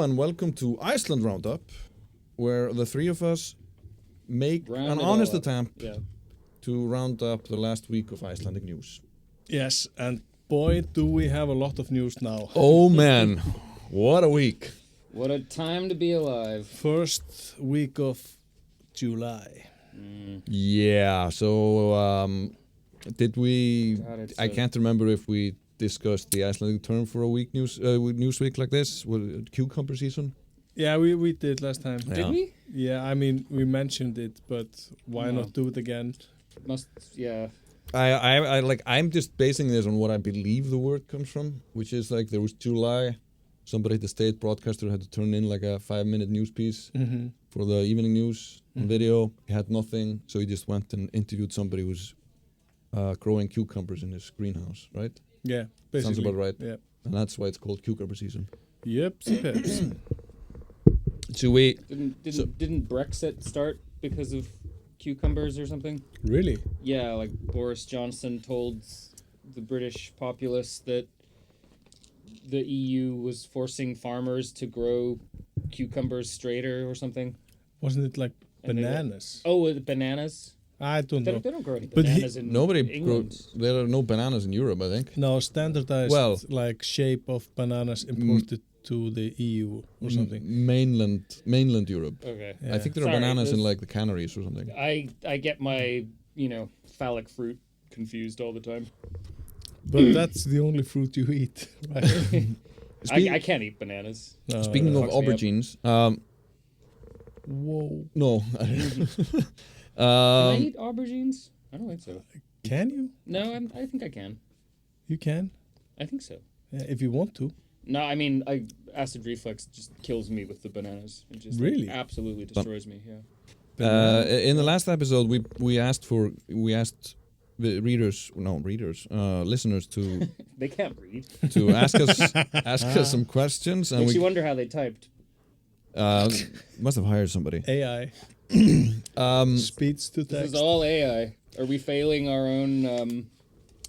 and welcome to Iceland Roundup, where the three of us make an honest attempt to round up the last week of Icelandic news. Yes, and boy, do we have a lot of news now. Oh man, what a week. What a time to be alive. First week of July. Yeah, so did we... I can't remember if we discussed the Icelandic term for a week news week like this, with cucumber season. Yeah, we did last time. Yeah. Did we? Yeah, I mean, we mentioned it, but why not do it again? I'm just basing this on what I believe the word comes from, which is like there was July, somebody at the state broadcaster had to turn in like a 5-minute news piece for the evening news on video. He had nothing, so he just went and interviewed somebody who was growing cucumbers in his greenhouse, right? Yeah, basically. Sounds about right. Yeah. And that's why it's called cucumber season. Yep, peps. So we... Didn't Brexit start because of cucumbers or something? Really? Yeah, like Boris Johnson told the British populace that the EU was forcing farmers to grow cucumbers straighter or something. Wasn't it like bananas? Bananas? I don't know. They don't grow any bananas in England. There are no bananas in Europe, I think. No, standardized like shape of bananas imported to the EU or something. Mainland Europe. Okay. Yeah. I think there are bananas in like the Canaries or something. I get my, phallic fruit confused all the time. But that's the only fruit you eat, right? I can't eat bananas. Speaking of aubergines, whoa. No. Can I eat aubergines? I don't think so. Can you? No, I think I can. You can? I think so. Yeah, if you want to. No, I mean, acid reflux just kills me with the bananas. It just really absolutely destroys me. Yeah. In the last episode, we asked the listeners to they can't read to ask us some questions, and makes you wonder how they typed. Must have hired somebody. AI. Speech to text. This is all AI. Are we failing our own?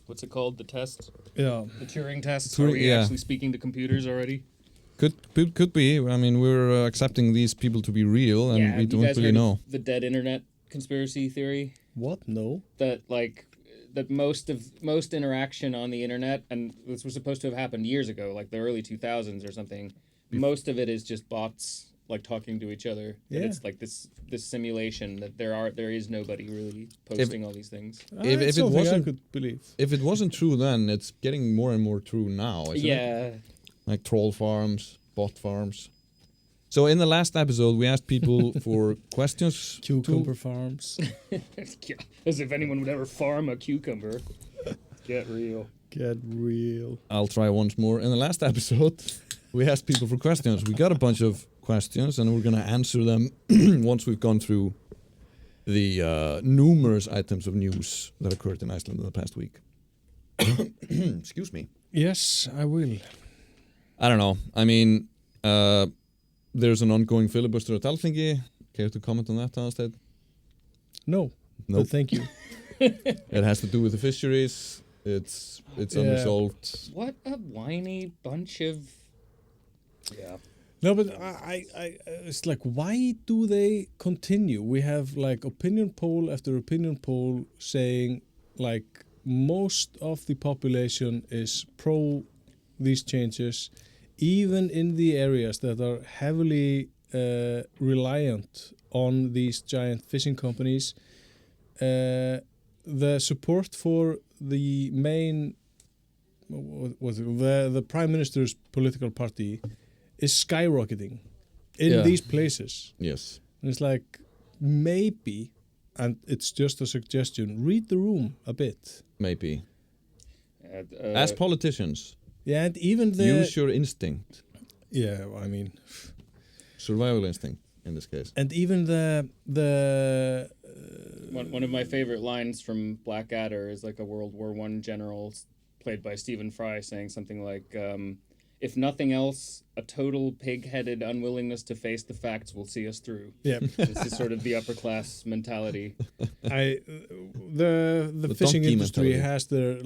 What's it called? The test. Yeah. The Turing test. Are we actually speaking to computers already? Could be. I mean, we're accepting these people to be real, and we don't really know. The dead internet conspiracy theory. What? No. That most interaction on the internet, and this was supposed to have happened years ago, like the early 2000s or something. Most of it is just bots like talking to each other. Yeah. And it's like this simulation that there is nobody really posting all these things. If it wasn't, I could believe. If it wasn't true then, it's getting more and more true now, isn't it? Like troll farms, bot farms. So in the last episode, we asked people for questions. Cucumber farms. As if anyone would ever farm a cucumber. Get real. Get real. I'll try once more. In the last episode, we asked people for questions. We got a bunch of questions, and we're going to answer them once we've gone through the numerous items of news that occurred in Iceland in the past week. Excuse me. Yes, I will. I don't know. I mean, there's an ongoing filibuster at Alþingi. Care to comment on that, Aðalsteinn? No. But thank you. It has to do with the fisheries. It's unresolved. What a whiny bunch of... Yeah. No, but I it's like, why do they continue? We have like opinion poll after opinion poll saying like most of the population is pro these changes, even in the areas that are heavily reliant on these giant fishing companies. The support for the main, the Prime Minister's political party is skyrocketing in these places. Yes. And it's like, maybe, and it's just a suggestion, read the room a bit. Maybe. As politicians. Yeah, and even use your instinct. Yeah, I mean... survival instinct, in this case. And even the one of my favorite lines from Blackadder is like a World War I general played by Stephen Fry saying something like, if nothing else, a total pig-headed unwillingness to face the facts will see us through. Yeah. This is sort of the upper class mentality. The fishing industry has their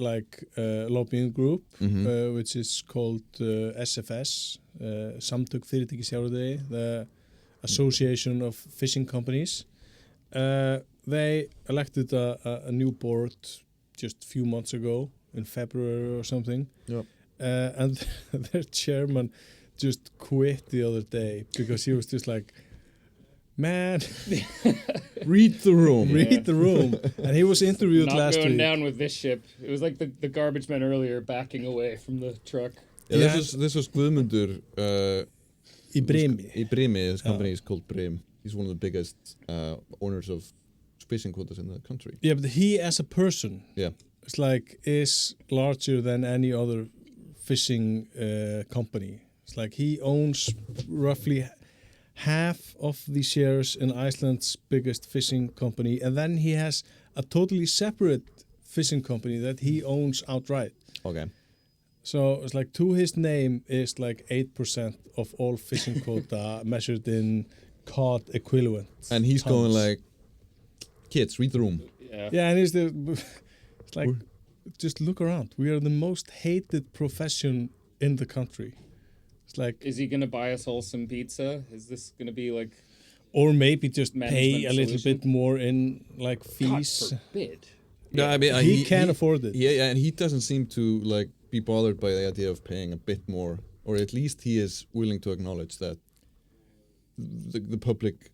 lobbying group, which is called SFS, Samtök Fyrirtækja í Sjávarútvegi, the Association of Fishing Companies. They elected a new board just a few months ago in February or something. Yep. And their chairman just quit the other day because he was just like, man, read the room. Read the room. And he was interviewed last week. Not going down with this ship. It was like the garbage man earlier backing away from the truck. Yeah, this was Guðmundur Í Brimi. Í Brimi, his company is called Brim. He's one of the biggest owners of fishing quotas in the country. Yeah, but he as a person, it's like is larger than any other fishing company. It's like he owns roughly half of the shares in Iceland's biggest fishing company, and then he has a totally separate fishing company that he owns outright. Okay. So it's like to his name is like 8% of all fishing quota measured in cod equivalent. And he's tons. going like, kids, read the room. Yeah, and it's like, just look around. We are the most hated profession in the country. It's like, is he gonna buy us all some pizza? Is this gonna be like, or maybe just pay a little solution? bit more in like fees? God forbid. Yeah, I mean, he can't afford it. Yeah, and he doesn't seem to like be bothered by the idea of paying a bit more, or at least he is willing to acknowledge that the public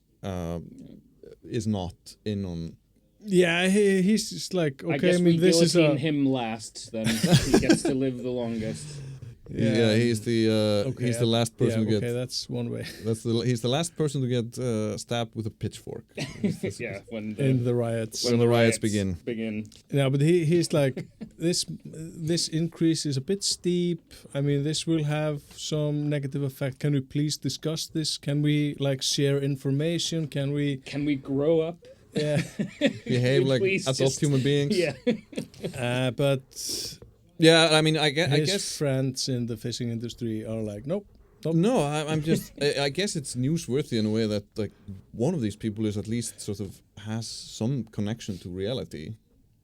is not in on. Yeah, he's just like, okay, I guess mean, this is him last, then he gets to live the longest. Yeah, he's the last person to get. Okay, that's one way. He's the last person to get stabbed with a pitchfork. Yeah, in the riots. When the riots begin. Yeah, but he's like, this increase is a bit steep. I mean, this will have some negative effect. Can we please discuss this? Can we like share information? Can we grow up? Yeah. Behave like adult human beings. Yeah. But. Yeah, I mean, I guess his friends in the fishing industry are like, nope. No, I'm just. I guess it's newsworthy in a way that like one of these people is at least sort of has some connection to reality,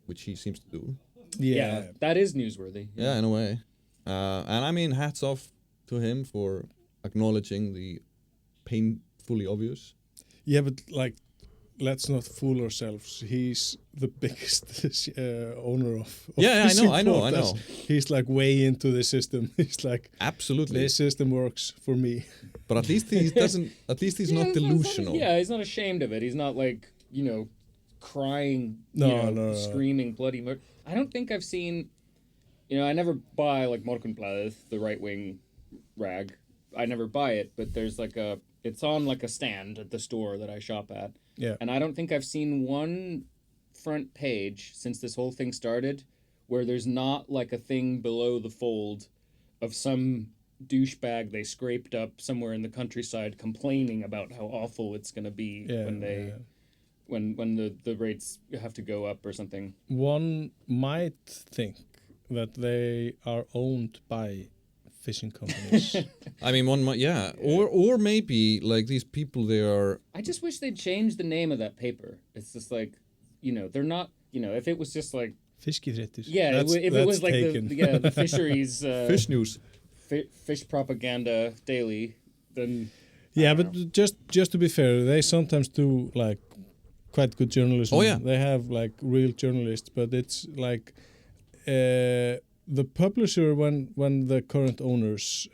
which he seems to do. Yeah, that is newsworthy. Yeah, in a way. And I mean, hats off to him for acknowledging the painfully obvious. Yeah, but like, let's not fool ourselves. He's the biggest owner of yeah, I know. He's like way into the system. He's like, absolutely, this system works for me. But at least he doesn't. At least he's not delusional. He's not ashamed of it. He's not like crying, screaming bloody murder. I don't think I've seen. I never buy like Morgunblaðið, the right wing rag. I never buy it, but there's like it's on like a stand at the store that I shop at. Yeah. And I don't think I've seen one front page since this whole thing started where there's not like a thing below the fold of some douchebag they scraped up somewhere in the countryside complaining about how awful it's going to be when the rates have to go up or something. One might think that they are owned by fishing companies. I mean, one might, or maybe like these people, they are. I just wish they'd change the name of that paper. It's just like, they're not. If it was just like Fiskifréttir. Yeah, if it was like the fisheries, fish news, fish propaganda daily, then. Yeah, but just to be fair, they sometimes do like quite good journalism. Oh yeah, they have like real journalists, but it's like. The publisher, when the current owners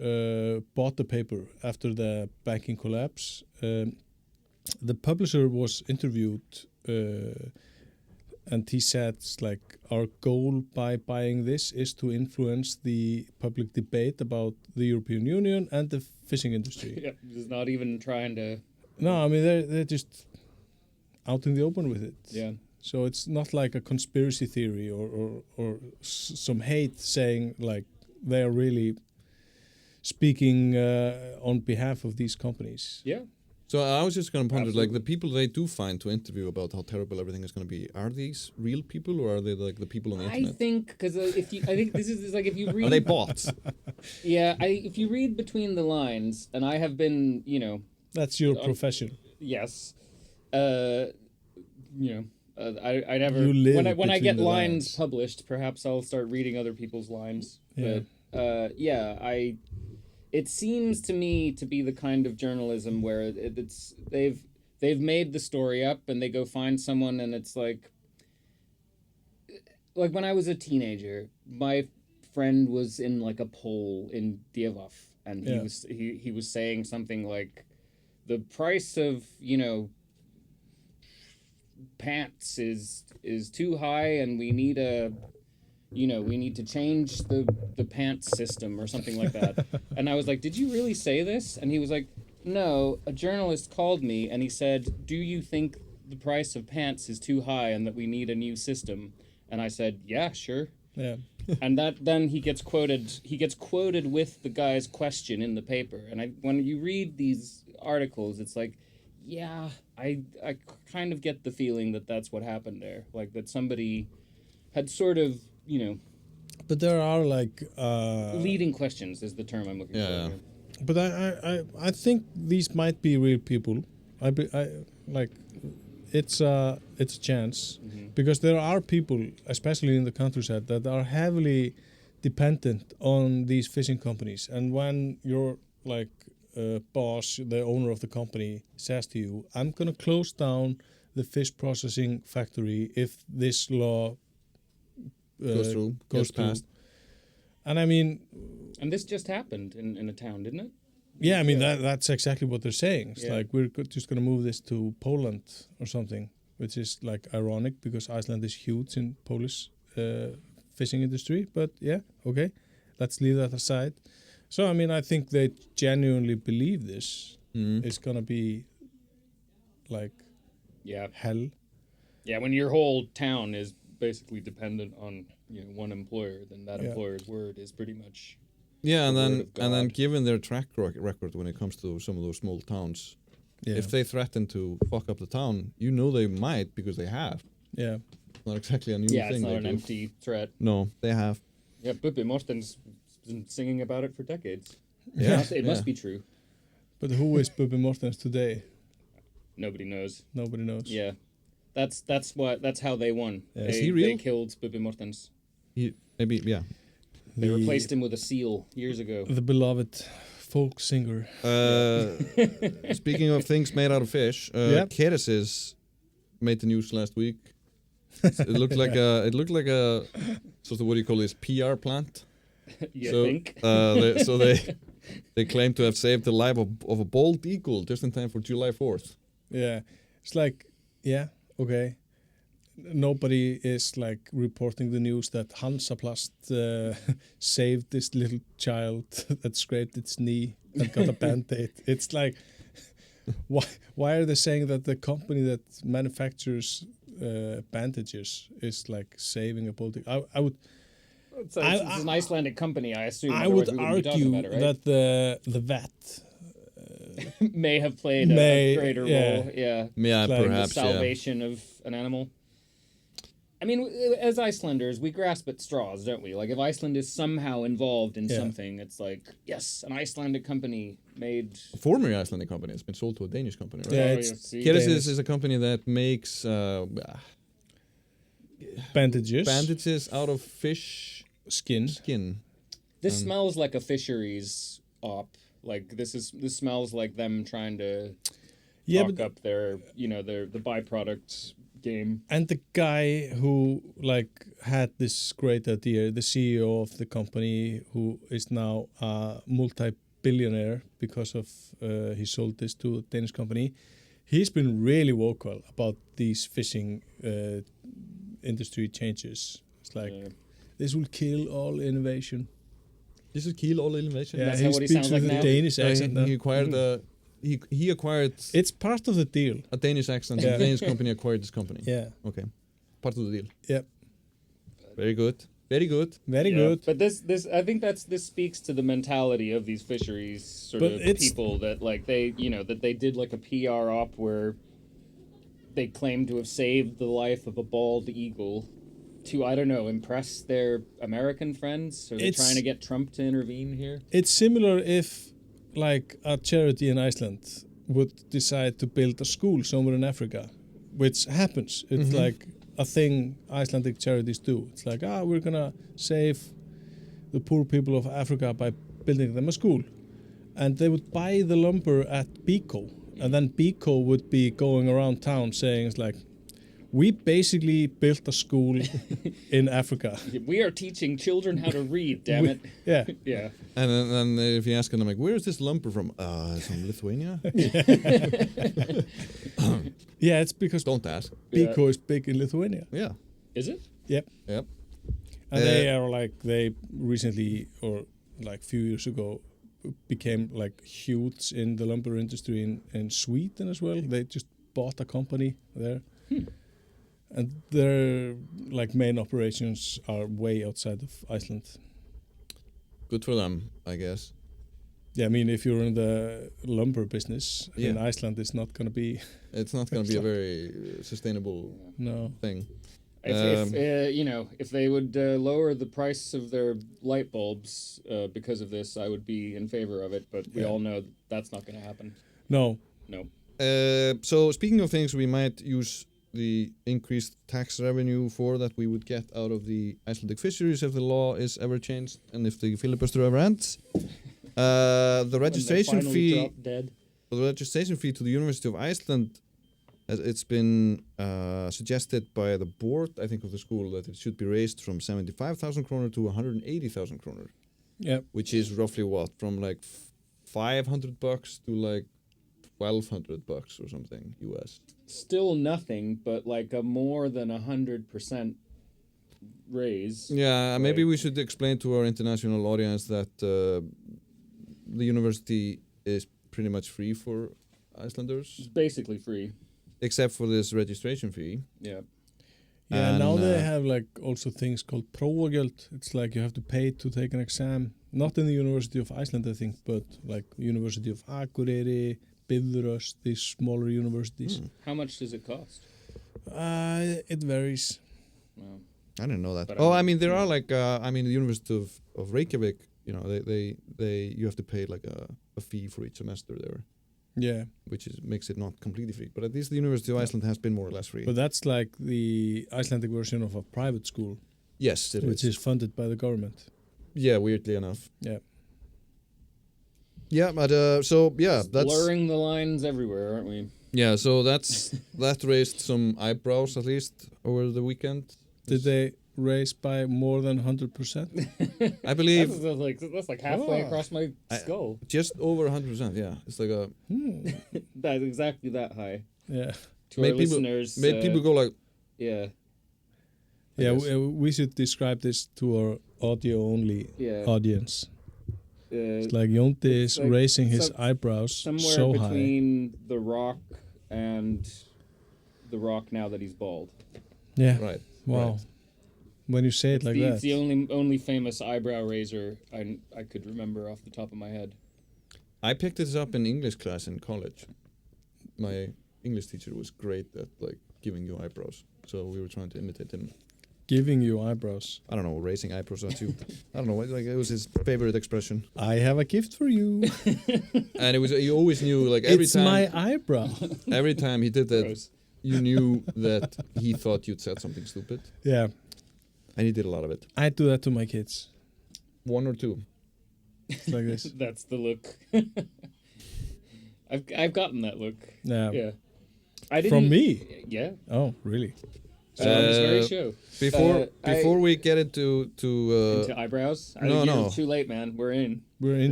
bought the paper after the banking collapse, the publisher was interviewed and he said, like, our goal by buying this is to influence the public debate about the European Union and the fishing industry. Yeah, just not even trying to... No, I mean, they're just out in the open with it. Yeah. So it's not like a conspiracy theory or some hate saying like they are really speaking on behalf of these companies. Yeah. So I was just going to ponder, like the people they do find to interview about how terrible everything is going to be, are these real people or are they like the people on the internet? I think, because I think this is like if you read... Are they bots? Yeah, if you read between the lines, and I have been, That's your profession. yes, I never You live when I between get the lines lines. published, perhaps I'll start reading other people's lines. Yeah. But it seems to me to be the kind of journalism where it's they've made the story up and they go find someone, and it's like when I was a teenager, my friend was in like a poll in Dievaf, and he was saying something like the price of pants is too high, and we need to change the pants system or something like that. And I was like, did you really say this? And he was like, no, a journalist called me and he said, do you think the price of pants is too high and that we need a new system? And I said, yeah, sure. Yeah. And then he gets quoted with the guy's question in the paper. And when you read these articles, it's like, yeah, I kind of get the feeling that that's what happened there. Like that somebody had sort of, But there are like leading questions is the term I'm looking for. Yeah. But I think these might be real people. I like it's a chance because there are people, especially in the countryside, that are heavily dependent on these fishing companies. And when your boss, the owner of the company, says to you, "I'm going to close down the fish processing factory if this law goes through, gets passed." And I mean, and this just happened in a town, didn't it? yeah, I mean that's exactly what they're saying. It's Yeah. like we're just going to move this to Poland or something, which is like ironic because Iceland is huge in Polish fishing industry. But yeah, okay, let's leave that aside. So I mean, I think they genuinely believe this is going to be like hell. Yeah, when your whole town is basically dependent on one employer, then that employer's word is pretty much Yeah, the and word of God. then given their track record when it comes to some of those small towns, if they threaten to fuck up the town, they might because they have. Yeah. Not exactly a new Yeah, thing. it's not they an do. empty threat. No, they have. Yeah, Bubbi Morten's been singing about it for decades. Yeah, It must be true. But who is Bubbi Mortens today? Nobody knows. Nobody knows. Yeah, that's how they won. Yeah. Is They, he real? They killed Bubbi Mortens. Maybe, yeah. They replaced him with a seal years ago. The beloved folk singer. Speaking of things made out of fish, Kerecis made the news last week. It looked like a sort of, what do you call this, PR plant? You think? They claim to have saved the life of a bald eagle just in time for July 4th. Yeah, it's like, yeah, okay. Nobody is like reporting the news that Hansaplast saved this little child that scraped its knee and got a band-aid. It's like, why are they saying that the company that manufactures bandages is like saving a bald eagle? I would. It's an Icelandic company, I assume. I would Otherwise we wouldn't be talking argue about it, right? that the vet may have played a greater role. Yeah. Yeah, Like perhaps. The salvation of an animal. I mean, as Icelanders, we grasp at straws, don't we? Like, if Iceland is somehow involved in something, it's like, yes, an Icelandic company made... A former Icelandic company has been sold to a Danish company, right? Yeah, Oh, it's see. Kerecis is a company that makes bandages out of fish skin. This smells like a Fisheries op. Like, this smells like them trying to talk up their the byproduct game. And the guy who like had this great idea, the CEO of the company, who is now a multi-billionaire because of he sold this to a Danish company, he's been really vocal about these fishing industry changes. It's like this will kill all innovation. This is kill all innovation. Yeah, That's he what he speaks sounds like with a now? Danish accent. He acquired he acquired It's part of the deal. a Danish accent. Yeah. A Danish company acquired this company. Yeah. Okay. Part of the deal. Yep. Very good. Very good. Very Yeah, good. But this I think this speaks to the mentality of these fisheries sort But of it's- people that like they that they did like a PR op where they claimed to have saved the life of a bald eagle, to, I don't know, impress their American friends? Are they trying to get Trump to intervene here? It's similar if, like, a charity in Iceland would decide to build a school somewhere in Africa, which happens. It's like a thing Icelandic charities do. It's like, we're gonna save the poor people of Africa by building them a school. And they would buy the lumber at Biko, and then Biko would be going around town saying, it's like, we basically built a school in Africa. We are teaching children how to read, damn it. Yeah. Yeah. And then if you ask them, like, where is this lumber from? It's from Lithuania? Yeah, it's because Don't ask. Biko is big in Lithuania. Yeah. Is it? Yep. Yep. And they recently, or like a few years ago, became like huge in the lumber industry in Sweden as well. They just bought a company there. And their like main operations are way outside of Iceland. Good for them, I guess. Yeah, I mean, if you're in the lumber business in Iceland, it's not going to be... It's not going to be a very sustainable thing. If they would lower the price of their light bulbs because of this, I would be in favor of it. But we all know that's not going to happen. No. So speaking of things we might use the increased tax revenue for that we would get out of the Icelandic fisheries if the law is ever changed and if the filibuster ever ends. The registration fee to the University of Iceland, it's been suggested by the board, I think, of the school that it should be raised from 75,000 kroner to 180,000 kroner. Yeah. Which is roughly what, from like $500 to like $1,200 or something US. Still nothing, but like a more than 100% raise. Yeah, maybe we should explain to our international audience that the university is pretty much free for Icelanders. It's basically free. Except for this registration fee. Yeah. Yeah, and now they have like also things called prófagjöld. It's like you have to pay to take an exam. Not in the University of Iceland, I think, but like University of Akureyri, Bifröst, these smaller universities. How much does it cost? It varies. Wow. I didn't know that. But there are like, the University of Reykjavík, you know, you have to pay like a fee for each semester there. Yeah. Which makes it not completely free. But at least the University of Iceland has been more or less free. But that's like the Icelandic version of a private school. Yes, it is. Which is funded by the government. Yeah, weirdly enough. Yeah. Yeah, but that's blurring the lines everywhere, aren't we? Yeah, so that raised some eyebrows at least over the weekend. Did they raise by more than 100%? I believe that's like halfway across my skull. Just over 100%. Yeah, it's like a that's exactly that high. Yeah. To our listeners, made people go like. Yeah. Yeah, we should describe this to our audio-only audience. It's like Jónti is like raising his eyebrows somewhere so high. Between The Rock and The Rock now that he's bald. Yeah. Right. Wow. Right. When you say it like that. It's the only famous eyebrow raiser I could remember off the top of my head. I picked this up in English class in college. My English teacher was great at like giving you eyebrows, so we were trying to imitate him. Giving you eyebrows. I don't know, raising eyebrows at you. I don't know, like it was his favorite expression. I have a gift for you. And it was, you always knew, like every time. It's my eyebrow. Every time he did that, you knew that he thought you'd said something stupid. Yeah. And he did a lot of it. I do that to my kids. One or two. It's like this. That's the look. I've gotten that look. Yeah. Yeah. I didn't. From me? Yeah. Oh, really? On this very show. Before we get into eyebrows. No. It's too late, man. We're in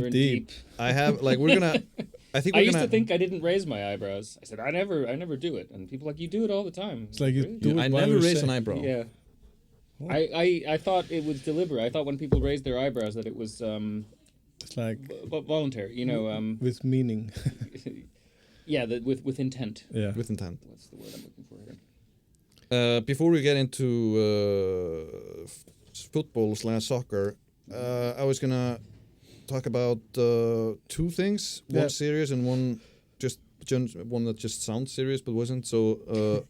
deep. I have like we're gonna. I used to think I didn't raise my eyebrows. I said I never do it, and people are like, you do it all the time. It's like you do it. I never raise an eyebrow. Yeah. Oh. I thought it was deliberate. I thought when people raised their eyebrows that it was it's like voluntary, you know. With meaning. Yeah, with intent. Yeah. With intent. What's the word I'm looking for here? Before we get into football/soccer, I was gonna talk about two things. One serious and one one that just sounds serious but wasn't. So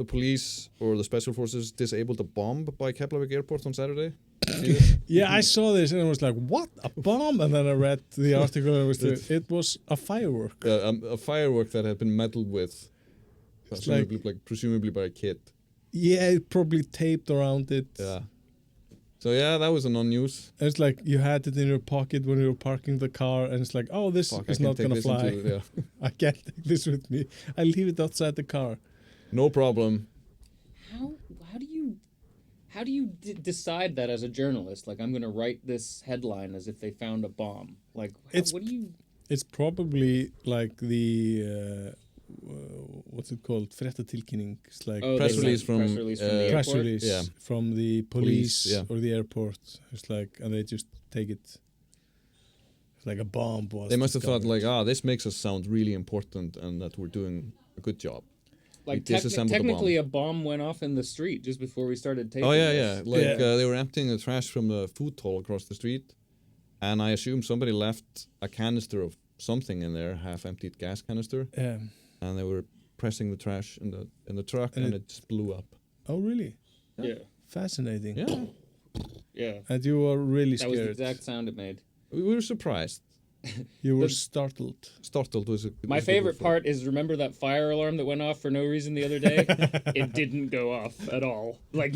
the police or the special forces disabled a bomb by Keflavik Airport on Saturday? Yeah, I saw this and I was like, what? A bomb? And then I read the article and it was a firework. A firework that had been meddled with, presumably by a kid. Yeah, it probably taped around it. Yeah. So yeah, that was a non-news. And it's like you had it in your pocket when you were parking the car, and it's like, oh, this is not gonna fly. I can't take this with me. I leave it outside the car. No problem. How do you decide that as a journalist? Like, I'm gonna write this headline as if they found a bomb. Like, what do you? It's probably like the what's it called? Fréttatilkynning. It's like press release from the press airport? release from the police or the airport. It's like, and they just take it. It's like a bomb was. They must have thought like, this makes us sound really important and that we're doing a good job. Like technically, a bomb went off in the street just before we started taping. Oh yeah. Like they were emptying the trash from the food hall across the street, and I assume somebody left a canister of something in there, half-emptied gas canister. Yeah. And they were pressing the trash in the truck, and it just blew up. Oh really? Yeah. Fascinating. Yeah. Yeah. And you were really scared. That was the exact sound it made. We were surprised. You were startled. Startled was my favorite part is, remember that fire alarm that went off for no reason the other day? It didn't go off at all. Like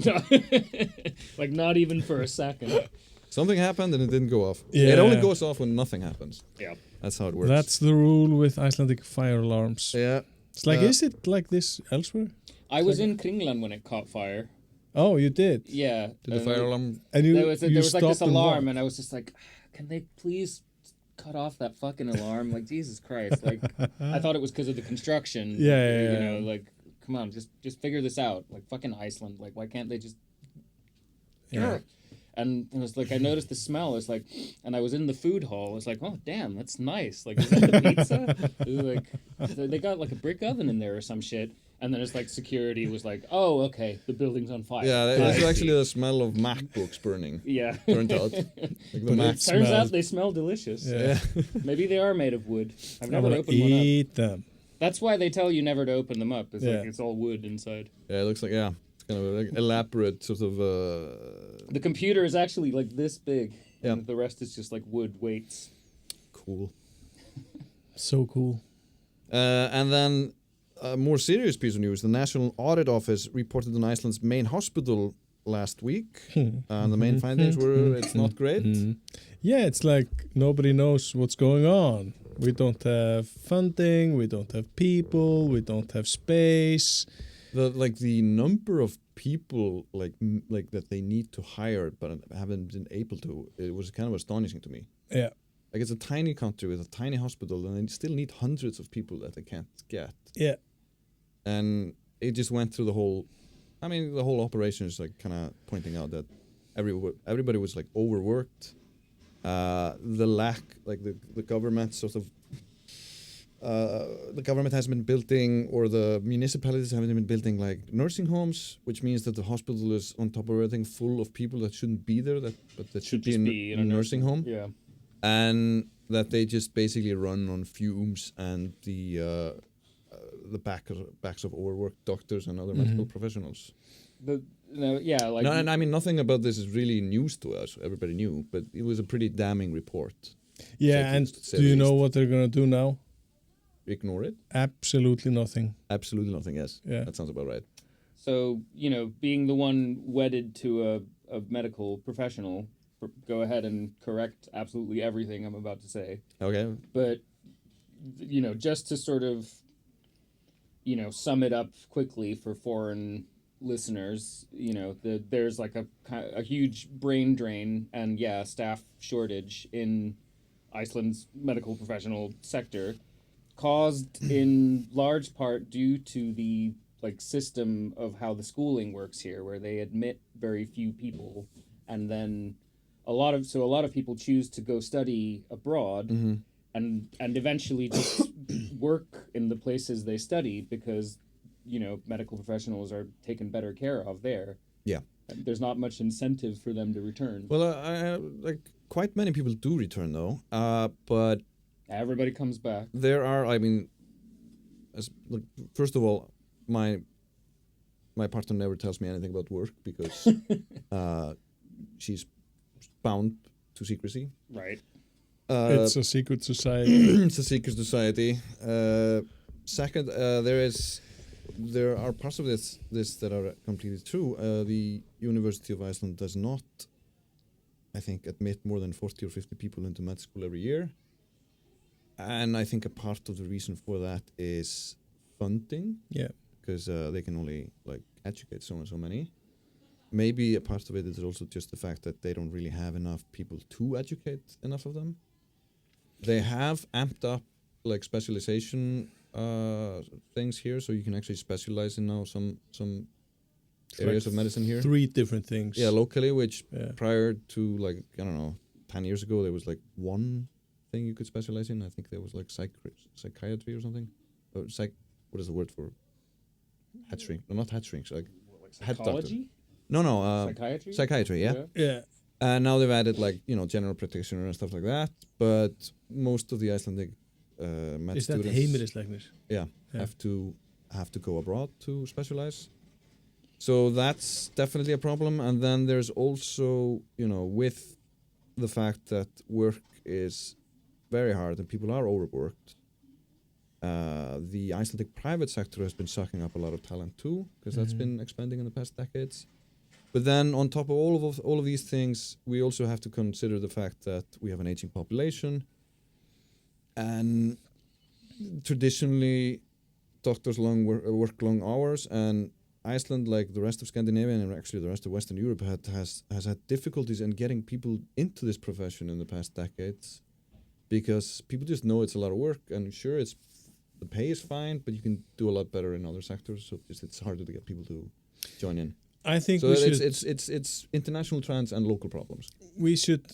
not even for a second. Something happened and it didn't go off. Yeah. It only goes off when nothing happens. Yeah. That's how it works. That's the rule with Icelandic fire alarms. Yeah. It's like, is it like this elsewhere? I was in Kringlan when it caught fire. Oh, you did? Yeah. Did the fire alarm? And there was like this alarm, and I was just like, can they please cut off that fucking alarm? Like, Jesus Christ! Like, I thought it was because of the construction. Yeah. You know, like, come on, just figure this out. Like, fucking Iceland. Like, why can't they just? Yeah. And it was like, I noticed the smell. It's like, and I was in the food hall. It's like, oh damn, that's nice. Like, is that the pizza? It was like, they got like a brick oven in there or some shit. And then it's like security was like, oh, okay, the building's on fire. Yeah, it's actually the smell of MacBooks burning. Yeah. Turned out. Like the Mac turns out they smell delicious. Yeah. Maybe they are made of wood. I've never opened eat one up. them. That's why they tell you never to open them up. It's like it's all wood inside. Yeah, it looks like, it's kind of like elaborate sort of... The computer is actually like this big. And the rest is just like wood weights. Cool. So cool. And then... A more serious piece of news, the National Audit Office reported on Iceland's main hospital last week, and the main findings were it's not great. Yeah, it's like nobody knows what's going on. We don't have funding, we don't have people, we don't have space. The number of people like that they need to hire but haven't been able to, it was kind of astonishing to me. Yeah. Like, it's a tiny country with a tiny hospital, and they still need hundreds of people that they can't get. Yeah. And it just went through the whole operation is like kind of pointing out that everybody was like overworked. The lack, like the government sort of, the government hasn't been building, or the municipalities haven't been building like nursing homes, which means that the hospital is on top of everything full of people that shouldn't be there, but that should be in a nursing home. Yeah. And that they just basically run on fumes and the backs of overworked doctors and other medical professionals. And I mean, nothing about this is really news to us. Everybody knew, but it was a pretty damning report. Yeah, and do you know what they're gonna do now? Ignore it? Absolutely nothing. Absolutely nothing, yes. Yeah. That sounds about right. So, being the one wedded to a medical professional, go ahead and correct absolutely everything I'm about to say. Okay. But, just to sort of, sum it up quickly for foreign listeners, there's like a huge brain drain and, staff shortage in Iceland's medical professional sector, caused in large part due to the system of how the schooling works here, where they admit very few people, and then a lot of people choose to go study abroad, and eventually just work in the places they study because medical professionals are taken better care of there. Yeah, and there's not much incentive for them to return. Well, quite many people do return though, but everybody comes back. There are, first of all, my partner never tells me anything about work because she's bound to secrecy. Right. It's a secret society. It's a secret society. Second, there are parts of this that are completely true. The University of Iceland does not, I think, admit more than 40 or 50 people into med school every year. And I think a part of the reason for that is funding. Yeah. Because they can only educate so and so many. Maybe a part of it is also just the fact that they don't really have enough people to educate enough of them. They have amped up specialization things here, so you can actually specialize in now some areas of medicine here. 3 different things. Yeah, locally, which prior to 10 years ago, there was one thing you could specialize in. I think there was psychiatry or something. Or what is the word for head shrink? No, not head shrinks. Head doctor. No. Psychiatry. Psychiatry. Yeah. Yeah. Now they've added general practitioner and stuff like that. But most of the Icelandic med is students. Is that heimilislæknir? Yeah. Have to go abroad to specialize. So that's definitely a problem. And then there's also, with the fact that work is very hard and people are overworked, the Icelandic private sector has been sucking up a lot of talent too, because that's been expanding in the past decades. But then on top of all of these things, we also have to consider the fact that we have an aging population, and traditionally doctors work long hours, and Iceland, like the rest of Scandinavia and actually the rest of Western Europe, has had difficulties in getting people into this profession in the past decades, because people just know it's a lot of work, and sure, the pay is fine, but you can do a lot better in other sectors, so it's harder to get people to join in. I think so it's international trends and local problems. We should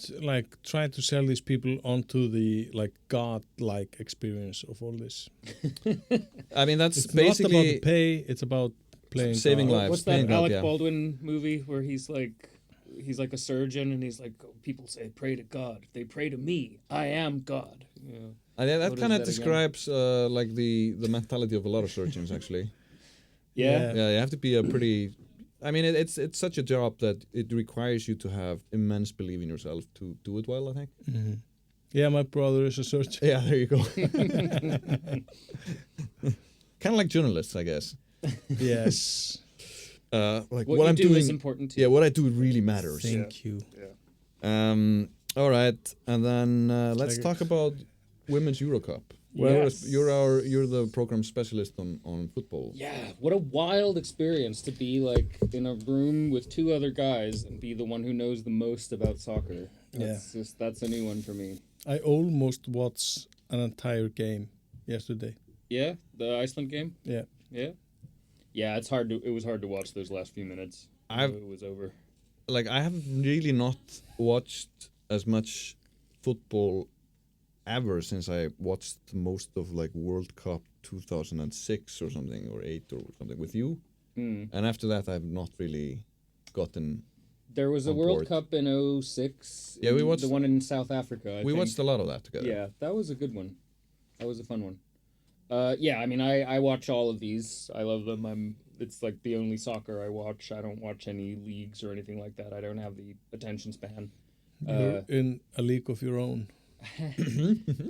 try to sell these people onto the God-like experience of all this. I mean, that's it's basically not about the pay; it's about playing saving God. lives. What's that Alec Baldwin movie where he's like a surgeon and he's like, people say pray to God. They pray to me. I am God. Yeah. That kind of describes the mentality of a lot of surgeons actually. Yeah. Yeah, you have to be a pretty. I mean, it's such a job that it requires you to have immense belief in yourself to do it well, I think. Mm-hmm. Yeah, my brother is a surgeon. Yeah, there you go. Kind of like journalists, I guess. Yes. What I'm doing is important too. Yeah, what I do really matters. Thank you. Yeah. All right, and then let's talk about Women's EuroCup. Well, yes. You're the program specialist on football. Yeah, what a wild experience to be in a room with 2 other guys and be the one who knows the most about soccer. That's a new one for me. I almost watched an entire game yesterday. Yeah, the Iceland game. Yeah. Yeah, it was hard to watch those last few minutes. It was over. I have really not watched as much football ever since I watched most of World Cup 2006 or something, or 8 or something with you. And after that I've not really gotten. There was a World Cup in 2006. Yeah, we watched the one in South Africa. We watched a lot of that together. Yeah, that was a good one. That was a fun one. Yeah, I mean, I watch all of these. I love them. It's the only soccer I watch. I don't watch any leagues or anything like that. I don't have the attention span. You're in a league of your own.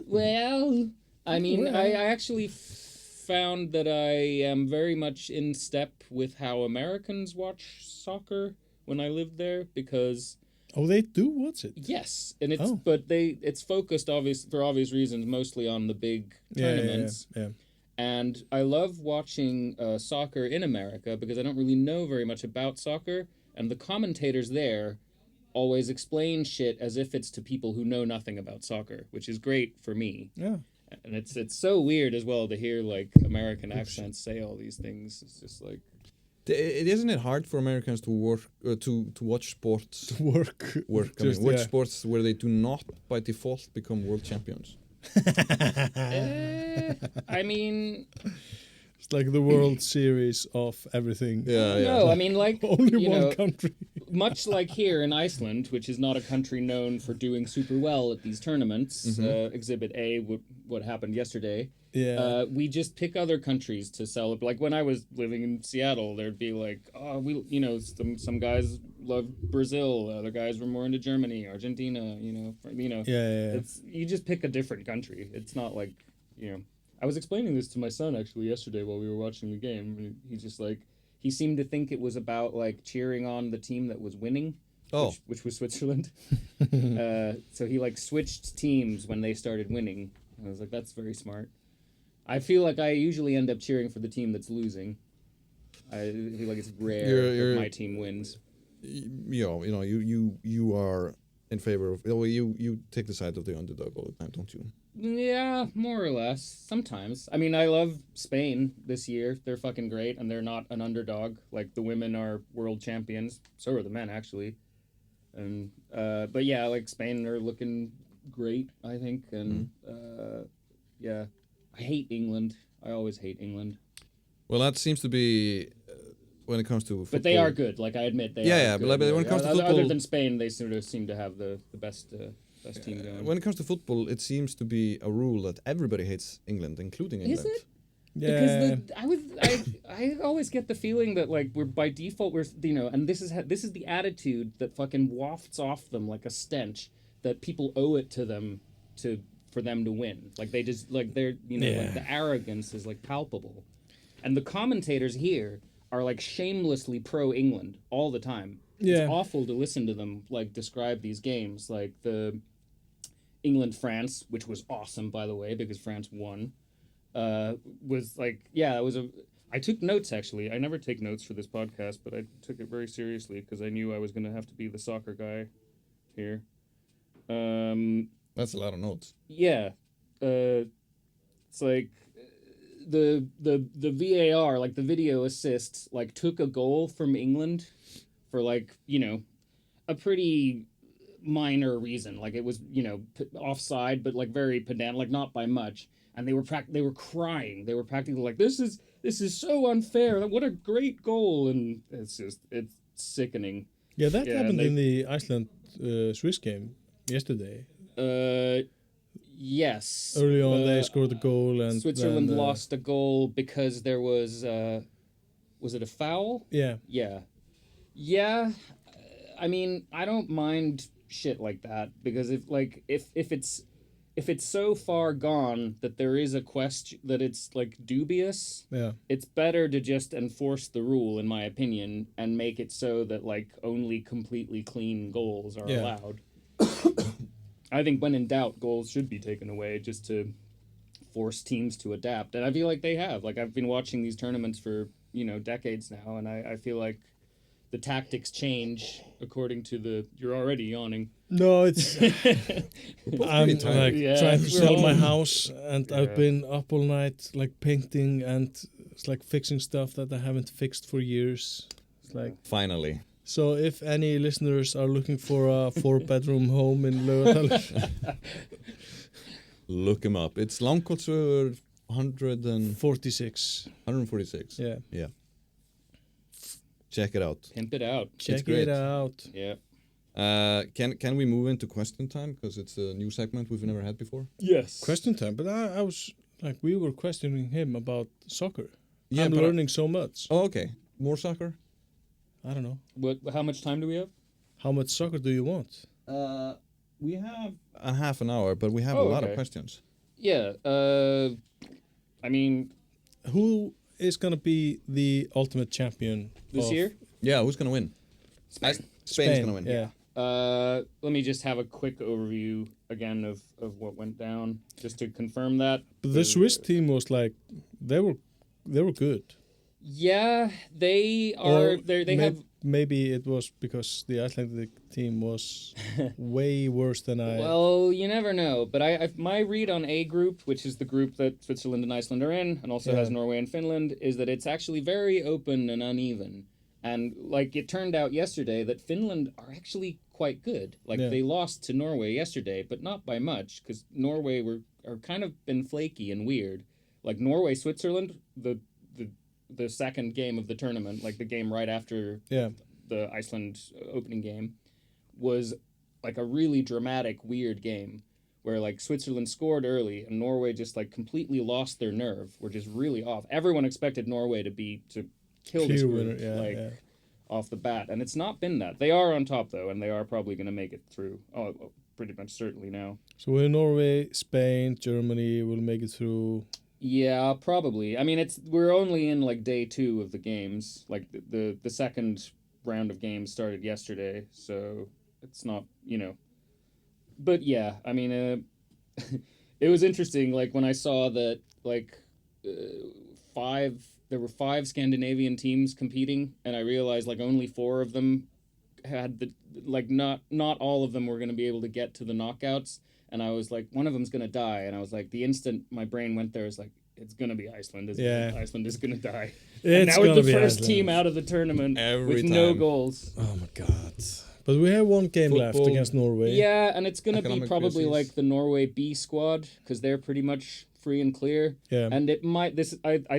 Well, I mean, I actually found that I am very much in step with how Americans watch soccer when I lived there, because they do watch it. Yes, and it's focused for obvious reasons mostly on the big tournaments. Yeah. And I love watching soccer in America because I don't really know very much about soccer, and the commentators there always explain shit as if it's to people who know nothing about soccer, which is great for me. Yeah. And it's so weird as well to hear American accents say all these things. It's just Isn't it hard for Americans to work to watch sports? To work. I mean, watch sports where they do not by default become world champions. I mean, it's like the World Series of everything. Yeah. No, I mean, only one country. much like here in Iceland, which is not a country known for doing super well at these tournaments, Exhibit A, what happened yesterday, we just pick other countries to celebrate. Like when I was living in Seattle, there'd be like, some guys love Brazil, other guys were more into Germany, Argentina, It's, you just pick a different country. It's not like, I was explaining this to my son actually yesterday while we were watching the game. And he's just like, he seemed to think it was about like cheering on the team that was winning, which was Switzerland. So he like switched teams when they started winning. And I was like, that's very smart. I feel like I usually end up cheering for the team that's losing. I feel like it's rare that my team wins. You are in favor of. You take the side of the underdog all the time, don't you? Yeah, more or less. Sometimes. I mean, I love Spain this year. They're fucking great, and they're not an underdog. Like, the women are world champions. So are the men, actually. And but yeah, like, Spain are looking great, I think. And yeah, I hate England. I always hate England. Well, that seems to be when it comes to football. But they are good. Like, I admit they are good. But when it comes to football, other than Spain, they sort of seem to have the best team going. When it comes to football, it seems to be a rule that everybody hates England, including England. Is it? Yeah. Because I always get the feeling that like we're by default and this is the attitude that fucking wafts off them like a stench that people owe it to them for them to win. Like they just like they're like the arrogance is like palpable, and the commentators here are like shamelessly pro England all the time. Yeah. It's awful to listen to them like describe these games, like the England-France, which was awesome, by the way, because France won. Was like, I took notes, actually. I never take notes for this podcast, but I took it very seriously because I knew I was going to have to be the soccer guy here. That's a lot of notes. Yeah. It's like the VAR, like the video assist, like took a goal from England for like, a pretty minor reason. Like it was, offside, but like very pedant, like not by much. And they were crying. They were practically like, this is so unfair. What a great goal. And it's sickening. Yeah, that happened in the Iceland Swiss game yesterday. Yes. Early on, they scored a goal, and Switzerland lost a goal because there was it a foul? Yeah. Yeah. Yeah. I mean, I don't mind shit like that because if it's so far gone that there is a question that it's like dubious, it's better to just enforce the rule, in my opinion, and make it so that like only completely clean goals are allowed. I think when in doubt, goals should be taken away just to force teams to adapt. And I feel like they have. Like I've been watching these tournaments for, decades now, and I feel like the tactics change according to you're already yawning. No, it's I'm like trying to sell my house, and I've been up all night like painting and it's like fixing stuff that I haven't fixed for years. It's like finally. So if any listeners are looking for a 4-bedroom home in Laugardal, look him up. It's Langholtsvegur 146. 146. Yeah. Yeah. Check it out. Pimp it out. Check it out. Yeah. Can we move into question time because it's a new segment we've never had before? Yes. Question time, but I was like we were questioning him about soccer. Yeah, I'm learning so much. Oh, okay. More soccer? I don't know. How much time do we have? How much soccer do you want? We have a half an hour, but we have a lot of questions. Yeah. I mean, who is gonna be the ultimate champion this year? Yeah, who's gonna win? Spain's gonna win. Yeah. Let me just have a quick overview again of what went down, just to confirm that. But the Swiss team was like they were good. Yeah, they are. They have. Maybe it was because the Icelandic team was way worse than I. Well, you never know. But my read on A group, which is the group that Switzerland and Iceland are in, and also has Norway and Finland, is that it's actually very open and uneven. And like it turned out yesterday that Finland are actually quite good. Like they lost to Norway yesterday, but not by much, because Norway are kind of been flaky and weird. Like Norway, Switzerland, the second game of the tournament, like the game right after the Iceland opening game, was like a really dramatic, weird game where like Switzerland scored early and Norway just like completely lost their nerve, were just really off. Everyone expected Norway to kill this group off the bat, and it's not been that. They are on top though, and they are probably going to make it through. Oh, pretty much certainly now. So we're Norway, Spain, Germany will make it through. Yeah, probably. I mean, we're only in like day 2 of the games. Like the second round of games started yesterday, so it's not, But yeah, I mean, it was interesting. Like when I saw that, like there were 5 Scandinavian teams competing, and I realized like only 4 of them had not all of them were going to be able to get to the knockouts. And I was like, one of them's going to die. And I was like, the instant my brain went there, was like, it's going to be Iceland. Iceland is going to die. And now we're the first team out of the tournament with no goals. Oh, my God. But we have one game left against Norway. Yeah, and it's going to be probably like the Norway B squad, because they're pretty much free and clear. Yeah. And I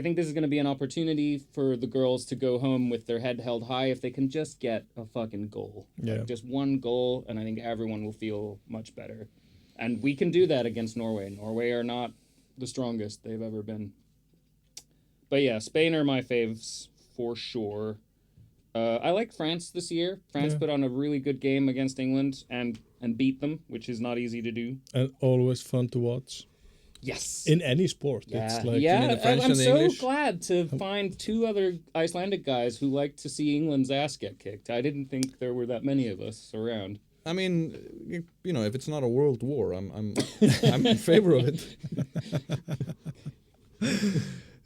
think this is going to be an opportunity for the girls to go home with their head held high if they can just get a fucking goal. Yeah. Like just one goal, and I think everyone will feel much better. And we can do that against Norway. Norway are not the strongest they've ever been. But yeah, Spain are my faves for sure. I like France this year. France put on a really good game against England and beat them, which is not easy to do. And always fun to watch. Yes. In any sport. Yeah, it's like I'm so glad to find 2 other Icelandic guys who like to see England's ass get kicked. I didn't think there were that many of us around. I mean, if it's not a world war, I'm in favor of it.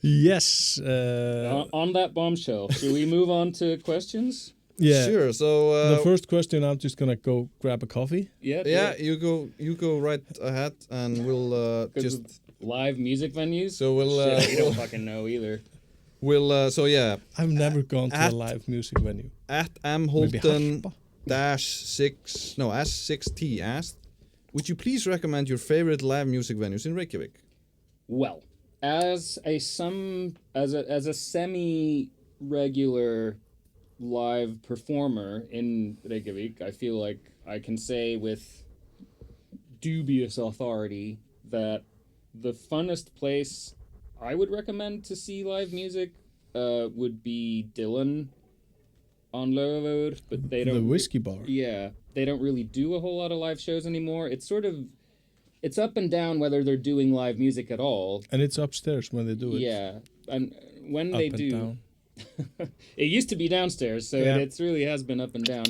Yes. On that bombshell, should we move on to questions? Yeah. Sure. So the first question, I'm just gonna go grab a coffee. Yeah. You go right ahead, and we'll just live music venues. So we'll we don't fucking know either. We'll I've never gone to a live music venue. At Holden S6T asked, would you please recommend your favorite live music venues in Reykjavík? Well, as a semi-regular live performer in Reykjavík, I feel like I can say with dubious authority that the funnest place I would recommend to see live music would be Dylan on Laugavegur, but they don't... The whiskey bar. Yeah, they don't really do a whole lot of live shows anymore. It's it's up and down whether they're doing live music at all. And it's upstairs when they do it. Yeah, and when up they and do... Down. It used to be downstairs, so it really has been up and down.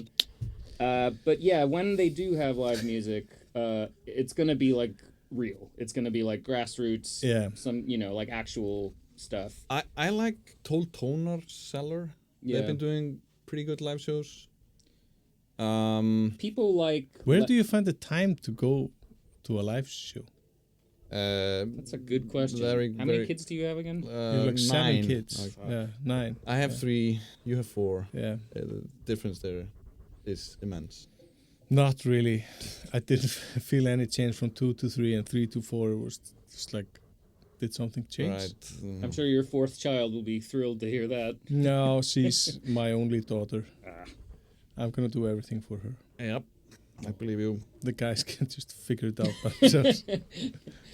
But yeah, when they do have live music, it's going to be like real. It's going to be like grassroots, some, like actual stuff. I like Toltonar Cellar. Yeah. They've been doing pretty good live shows. People like... Where do you find the time to go to a live show? That's a good question. How many kids do you have again? Like 7 kids. 9. I have 3. You have 4. Yeah. The difference there is immense. Not really. I didn't feel any change from 2 to 3 and 3 to 4. It was just like, did something change? Right. I'm sure your 4th child will be thrilled to hear that. No, she's my only daughter. I'm gonna do everything for her. Yep. I believe you. The guys can just figure it out by themselves.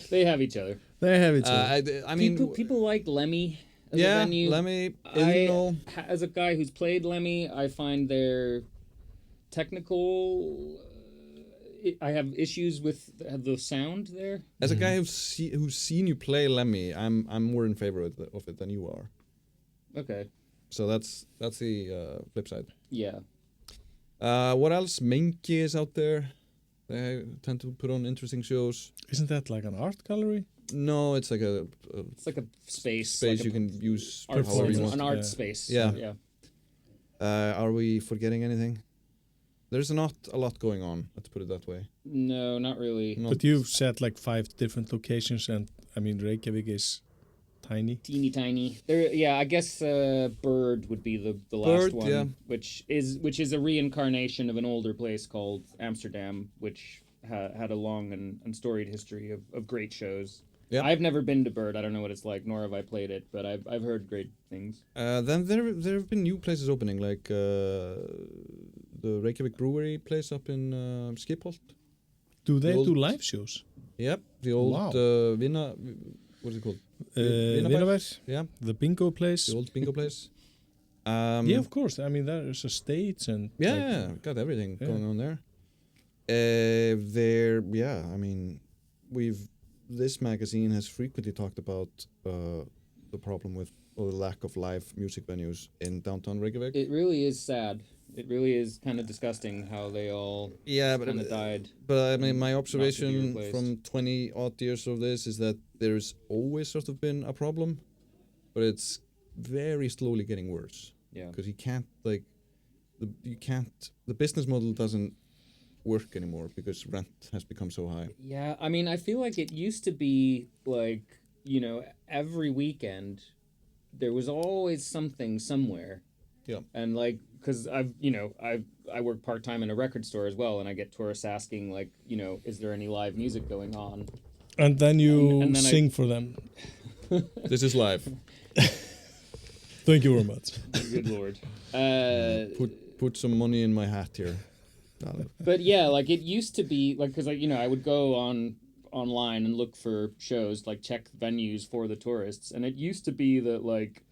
They have each other. I mean, people like Lemmy as a venue. Lemmy. As a guy who's played Lemmy, I find their technical. I have issues with the sound there. As a guy who's seen you play Lemmy, I'm more in favor of it than you are. Okay. So that's the flip side. Yeah. What else? Mengi is out there. They tend to put on interesting shows. Isn't that like an art gallery? No, it's like a space. Space you can use however you want. An art space. Yeah. Are we forgetting anything? There's not a lot going on. Let's put it that way. No, not really. But you've said like 5 different locations, and I mean Reykjavík is tiny. Teeny tiny. I guess Bird would be the last one, which is a reincarnation of an older place called Amsterdam, which had a long and storied history of great shows. Yeah. I've never been to Bird. I don't know what it's like, nor have I played it, but I've heard great things. Then there have been new places opening, like the Reykjavík Brewery place up in Skipholt. Do they old- do live shows? Yep, the old Wow. what is it called? Vinabær? Yeah, The bingo place? the old bingo place. Yeah, of course. I mean, there's a stage and... Yeah, got everything going on there. I mean, this magazine has frequently talked about the problem with the lack of live music venues in downtown Reykjavík. It really is sad. It really is kind of disgusting how they all kind of died. But I mean, my not to be observation replaced. from 20 odd years of this is that there's always sort of been a problem, but it's very slowly getting worse. Yeah. Because you can't the business model doesn't work anymore because rent has become so high. Yeah, I mean, I feel like it used to be like, every weekend there was always something somewhere. Yeah. And like, because I work part-time in a record store as well, and I get tourists asking like, is there any live music going on? And then you And then sing for them. This is live. Thank you very much. Good Lord. Put some money in my hat here. But yeah, like it used to be like, because I would go online and look for shows, like check venues for the tourists, and it used to be that like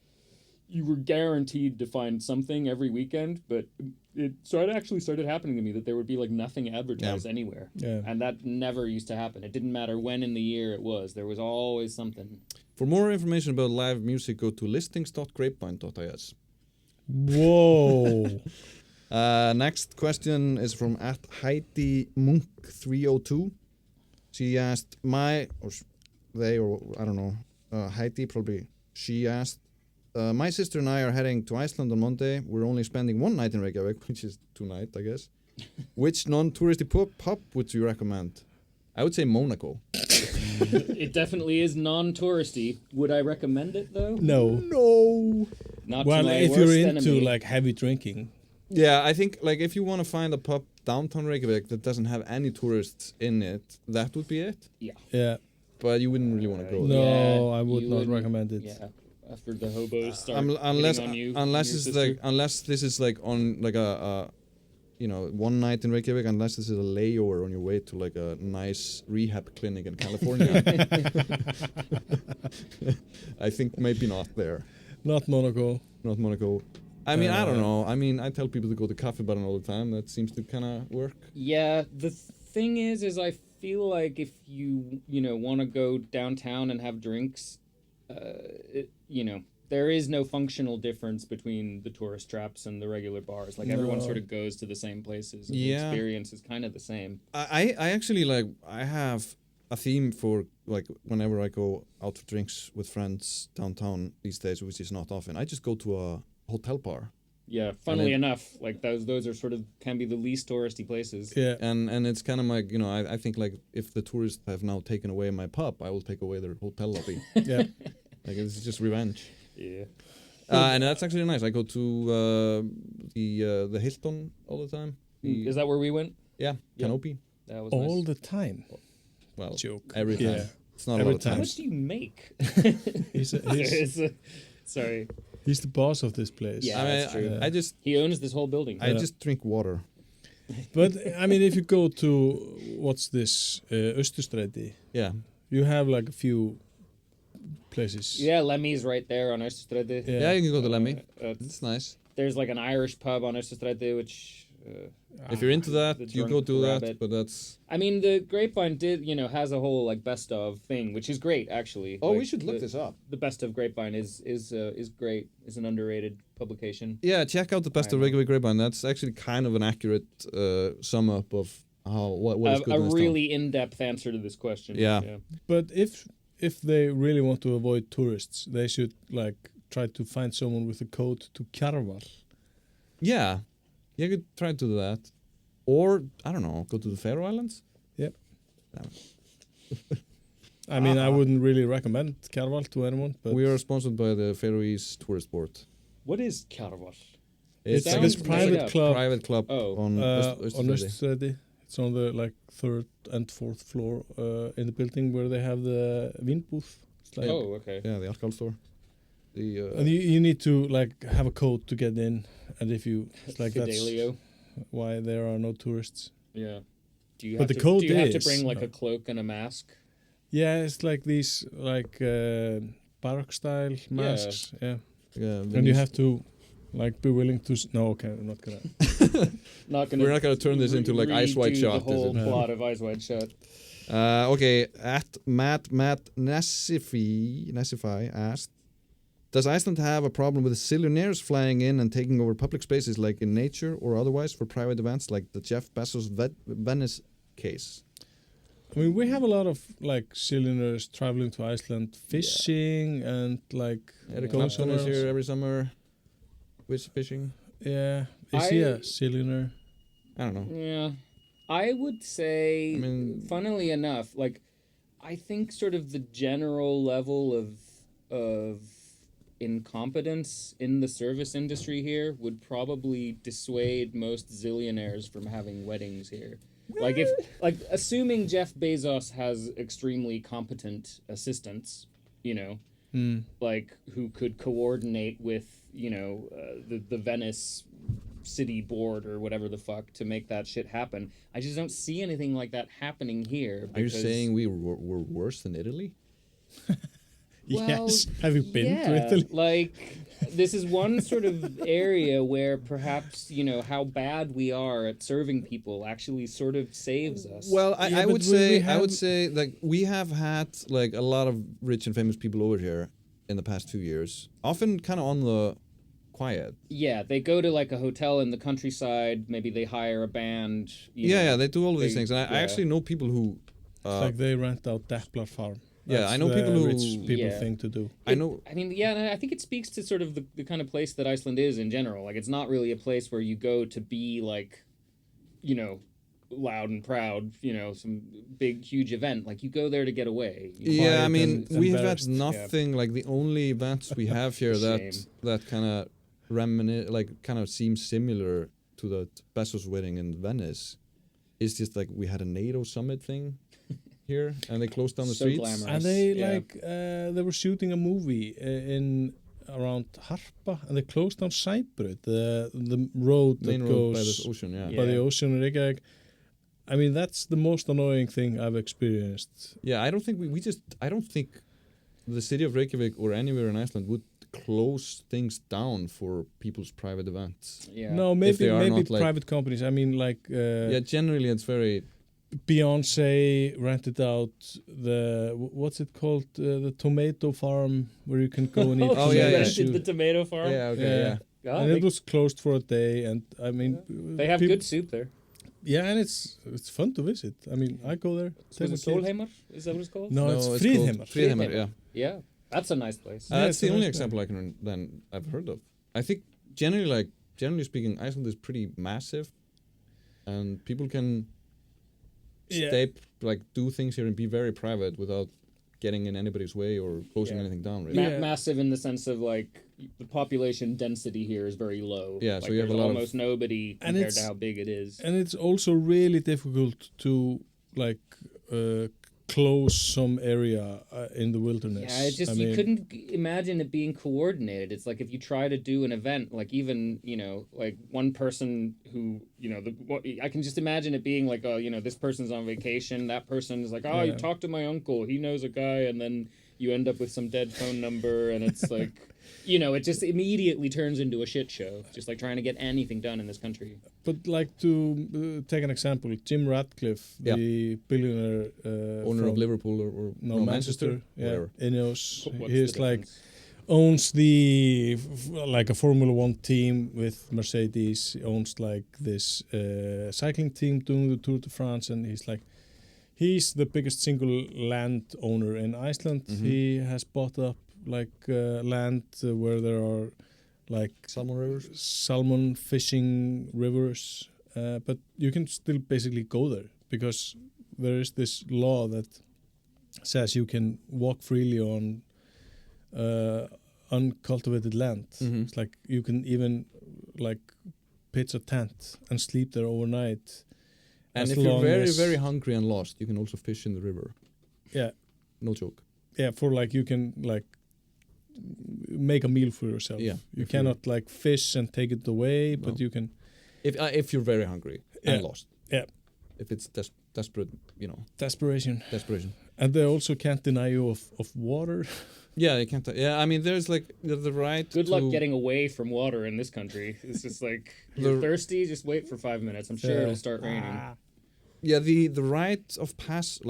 you were guaranteed to find something every weekend, but it actually started happening to me that there would be like nothing advertised anywhere. Yeah. And that never used to happen. It didn't matter when in the year it was. There was always something. For more information about live music, go to listings.grapevine.is. Whoa. Next question is from @HeidiMunk302. She asked I don't know, Heidi probably, she asked, my sister and I are heading to Iceland on Monday. We're only spending one night in Reykjavík, which is 2 nights, I guess. Which non-touristy pub would you recommend? I would say Monaco. It definitely is non-touristy. Would I recommend it though? No. Not Well, to my if worst you're into enemy. like heavy drinking. Yeah, I think like if you want to find a pub downtown Reykjavík that doesn't have any tourists in it, that would be it. Yeah. But you wouldn't really want to go there. No, I would you not wouldn't- recommend it. Yeah, after the hobos start Unless hitting on you, unless and your it's sister. like unless this is like on like a one night in Reykjavík, unless this is a layover on your way to like a nice rehab clinic in California. I think maybe not there. Not Monaco. Not Monaco. I mean, I don't know. I mean, I tell people to go to Cafe Baron all the time. That seems to kind of work. Yeah, the thing is I feel like if you want to go downtown and have drinks, there is no functional difference between the tourist traps and the regular bars. Like everyone sort of goes to the same places. And the experience is kind of the same. I actually I have a theme for like whenever I go out for drinks with friends downtown these days, which is not often. I just go to a hotel bar. Yeah, funnily enough, like those are sort of can be the least touristy places. Yeah. And it's kind of like, I think like if the tourists have now taken away my pub, I will take away their hotel lobby. Yeah. Like it's just revenge. Yeah. And that's actually nice. I go to the Hilton all the time. Is that where we went? Yeah, Yep. Canopy. That was All nice. the time. Well, Joke. every time. Yeah. It's not Every a lot of time. How times. much do you make? Sorry. He's the boss of this place. Yeah. I mean, that's true. I just He owns this whole building. I just drink water. But I mean, if you go to what's this, Austurstræti, Yeah. you have like a few places. Yeah, Lemmy's right there on Austurstræti. Yeah, you can go to Lemmy. It's It's nice. There's like an Irish pub on Austurstræti, which If you're into that, the you go drunk do that. rabbit. But that's. I mean, the Grapevine has a whole like best of thing, which is great actually. Oh, Like, we should look this up. The best of Grapevine is great. Is an underrated publication. Yeah, check out the best I of know. Reykjavík Grapevine. That's actually kind of an accurate sum up of what is good A in this town. really in-depth answer to this question. Yeah. But if they really want to avoid tourists, they should like try to find someone with a code to Kjarval. Yeah, you could try to do that, or I don't know, go to the Faroe Islands. Yep. Yeah. I mean, I wouldn't really recommend Kjarval to anyone, but We are sponsored by the Faroese Tourist Board. What is Kjarval? it's like sounds a made private up. club Private club Oh. on on Austurstræti. Austurstræti. It's on the like 3rd and 4th floor in the building where they have the Vínbúð. It's like, Oh, okay. Yeah, the alcohol store. and you need to like have a code to get in, and if you it's like Fidelio. that's why there are no tourists. Yeah. Do you But have the to, code do you have to is- bring like no. a cloak and a mask? Yeah, it's like these like baroque style masks. Yeah, and you have to like be willing to. No, okay, I'm not gonna. Not gonna. We're not gonna turn this into like Ice White redo Shot. The whole is it? plot of Ice White Shot. Okay, at Matt Nessify asked, does Iceland have a problem with zillionaires flying in and taking over public spaces like in nature or otherwise for private events like the Jeff Bezos Venice case? I mean, we have a lot of like zillionaires traveling to Iceland, fishing and like. Eric going Clapton somewhere is here else. every summer. Which fishing? Yeah, is he a I- zillionaire? I don't know. Yeah. I would say, I mean- funnily enough, like, I think sort of the general level of incompetence in the service industry here would probably dissuade most zillionaires from having weddings here. Like, if, like, assuming Jeff Bezos has extremely competent assistants, you know, like, who could coordinate with, you know, the Venice city board or whatever the fuck to make that shit happen. I just don't see anything like that happening here. Are you because- saying we were worse than Italy? Well, Yes. Have you been to yeah, Italy? like, this is one sort of area where perhaps, you know, how bad we are at serving people actually sort of saves us. Well, Yeah, I but would we say have- like we have had like a lot of rich and famous people over here in the past 2 years, often kind of on the quiet. yeah, they go to like a hotel in the countryside, maybe they hire a band. Yeah, they do all of these they- things, and I yeah. actually know people who. It's like they rent out Deplar Farm. Yeah, That's I know the people who- rich people Yeah. thing to do. I know. I mean, yeah, and I think it speaks to sort of the kind of place that Iceland is in general. Like, it's not really a place where you go to be like, you know, loud and proud, you know, some big, huge event. Like, you go there to get away. You Yeah, I quiet mean, and we have had embarrassed. nothing like the only events we have here that Shame. kind of kind of seems similar to the Bezos wedding in Venice. It's just like we had a NATO summit thing here, and they closed down the So streets. glamorous. And they Yeah. like they were shooting a movie in around Harpa, and they closed down Sæbraut, the road that Main road by goes the ocean, yeah. by the Yeah. ocean in Reykjavík. I mean, that's the most annoying thing I've experienced. Yeah, I don't think I don't think the city of Reykjavík or anywhere in Iceland would close things down for people's private events. Yeah. No, If maybe they are maybe not, like- private companies. I mean, like Yeah, generally it's very. Beyonce rented out what's it called, the tomato farm where you can go and eat. Oh, she yeah, yeah. rented the tomato farm. Yeah, okay, Yeah. yeah. God, And they, it was closed for a day, and I mean, they have peop- good soup there. Yeah, and it's fun to visit. I mean, I go there. Was take it my kids. Solheimar? Is that what it's called? No, it's called Fríðheimar. Fríðheimar, yeah. Yeah, that's a nice place. Yeah, That's it's the a only nice example I can then I've heard of. I think generally speaking, Iceland is pretty massive, and people can do things here and be very private without getting in anybody's way or closing Yeah. anything down. Really. Yeah. Massive in the sense of like the population density here is very low. Yeah, like, so you have a there's lot of- almost nobody And compared to it's- how big it is. And it's also really difficult to like close some area in the wilderness. Yeah, it's just I you mean, couldn't imagine it being coordinated. It's like if you try to do an event, like even like one person who I can just imagine it being like, oh, this person's on vacation, that person is like, oh, you Yeah. talk to my uncle, he knows a guy, and then you end up with some dead phone number, and it's like, it just immediately turns into a shit show. Just like trying to get anything done in this country. But like to take an example, Jim Ratcliffe, Yeah. the billionaire Owner from of Liverpool or Manchester, yeah, whatever. Ineos. What's He's the like difference? owns the like a Formula One team with Mercedes. He owns like this cycling team doing the Tour de France, and he's the biggest single land owner in Iceland. Mhm. He has bought up like land where there are like Salmon rivers. salmon fishing rivers, but you can still basically go there because there is this law that says you can walk freely on uncultivated land. Mhm. It's like you can even like pitch a tent and sleep there overnight, And as if you're long very, as- very hungry and lost, you can also fish in the river. Yeah. No joke. Yeah, for like you can like make a meal for yourself. Yeah, You if cannot like fish and take it away, but No. you can. If you're very hungry Yeah. and lost. Yeah. If it's desperate, Desperation. desperation. And they also can't deny you of water. Yeah, you can't. Yeah, I mean, there's like the right. Good to, luck getting away from water in this country. It's just like you're thirsty, just wait for 5 minutes. I'm sure it'll start raining. Yeah, the right of passage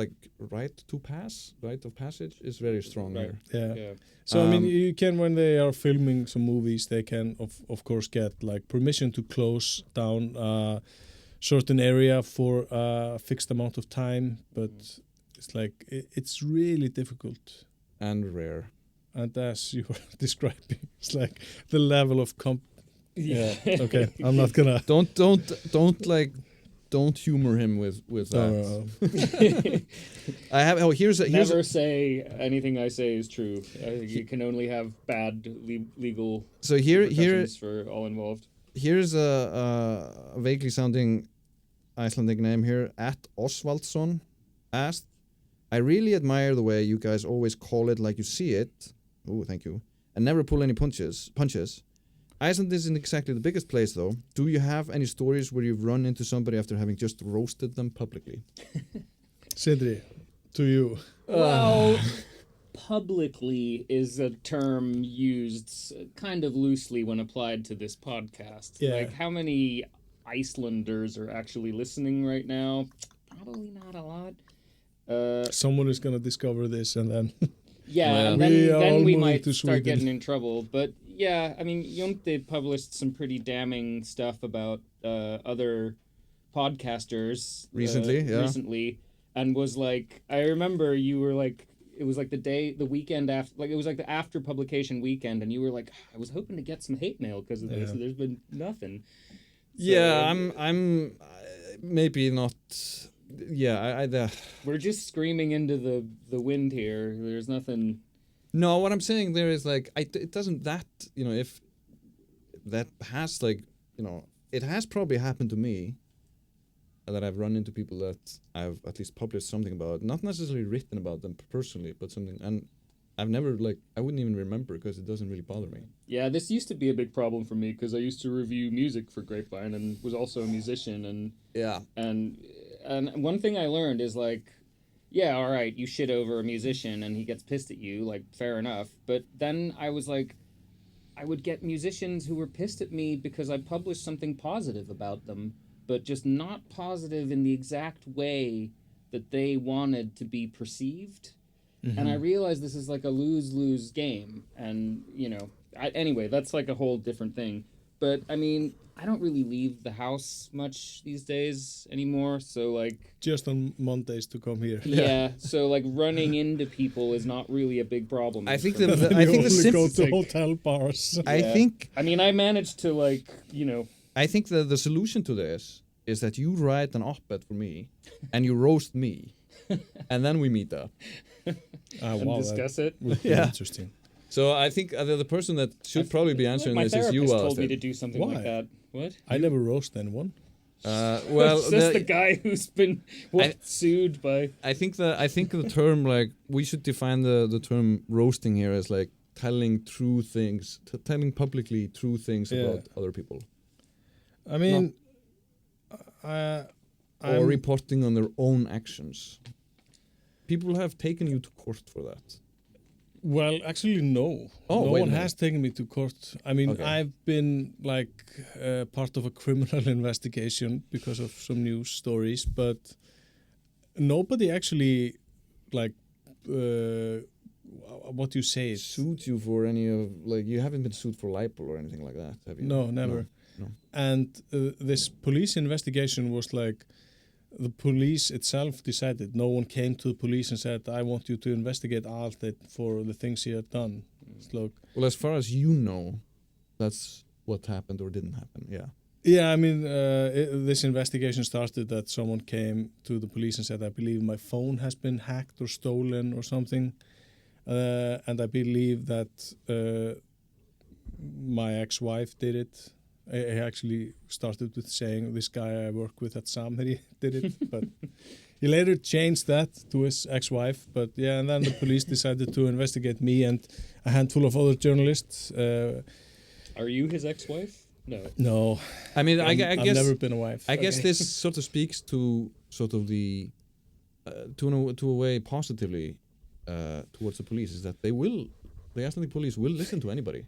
is very strong Right. here. Yeah. So I mean, you can, when they are filming some movies, they can of course get like permission to close down a certain area for a fixed amount of time, but it's like it's really difficult. And rare. And as you were describing, it's like the level of Yeah. Okay. I'm not gonna. Don't humor him with that. No. I have. Oh, here's Never say anything I say is true. You can only have bad legal. So here for all involved. Here's a vaguely sounding Icelandic name here. @Osvaldsson asked, "I really admire the way you guys always call it like you see it. Oh, thank you. And never pull any punches. Iceland isn't exactly the biggest place, though. Do you have any stories where you've run into somebody after having just roasted them publicly?" Sindri, to you. Well, publicly is a term used kind of loosely when applied to this podcast. Yeah. Like, how many Icelanders are actually listening right now? Probably not a lot. Someone is gonna discover this, and then Yeah, and then we might start getting in trouble. But yeah, I mean, Jonte published some pretty damning stuff about other podcasters recently, and was like, I remember you were like, it was like the weekend after, like it was like the after publication weekend, and you were like, I was hoping to get some hate mail because of this, and there's been nothing. So, yeah, I'm maybe not. Yeah, we're just screaming into the wind here. There's nothing. No, what I'm saying there is like it doesn't that if that has like it has probably happened to me that I've run into people that I've at least published something about, not necessarily written about them personally, but something, and I've never I wouldn't even remember because it doesn't really bother me. Yeah, this used to be a big problem for me because I used to review music for Grapevine and was also a musician, and yeah, and one thing I learned is like, yeah, all right, you shit over a musician and he gets pissed at you, like, fair enough. But then I was like, I would get musicians who were pissed at me because I published something positive about them, but just not positive in the exact way that they wanted to be perceived. Mm-hmm. And I realized this is like a lose-lose game. And, anyway, that's like a whole different thing. But, I mean, I don't really leave the house much these days anymore, so, like... Just on Mondays to come here. Yeah, so, like, running into people is not really a big problem. I think I think the go to hotel bars. I mean, I managed to, like, I think the solution to this is that you write an op-ed for me, and you roast me, and then we meet up. And discuss it? Would be interesting. So I think the person that should probably be answering this is you, My therapist told Aðalsteinn. me to do something like that. What? I never roast anyone. Well, it's just the guy who's been sued by. I think the term, like, we should define the term roasting here as like telling true things, telling publicly true things about other people. I mean, or reporting on their own actions. People have taken you to court for that. Well, actually, no. Oh, no wait one has taken me to court. I mean, Okay. I've been like part of a criminal investigation because of some news stories, but nobody actually like what you say. Sued you for any of, like, you haven't been sued for libel or anything like that, have you? No, never. No. And this police investigation was like, the police itself decided. No one came to the police and said, I want you to investigate Aðalsteinn for the things he had done. It's like, Well, as far as you know, that's what happened or didn't happen, yeah. yeah, I mean, this investigation started that someone came to the police and said, I believe my phone has been hacked or stolen or something. And I believe that my ex-wife did it. He actually started with saying, this guy I work with at Samherji did it, but he later changed that to his ex-wife. But yeah, and then the police decided to investigate me and a handful of other journalists. Are you his ex-wife? No. No. I mean, I I've guess never been a wife. I guess this sort of speaks to sort of the to a way positively towards the police, is that the Icelandic police will listen to anybody.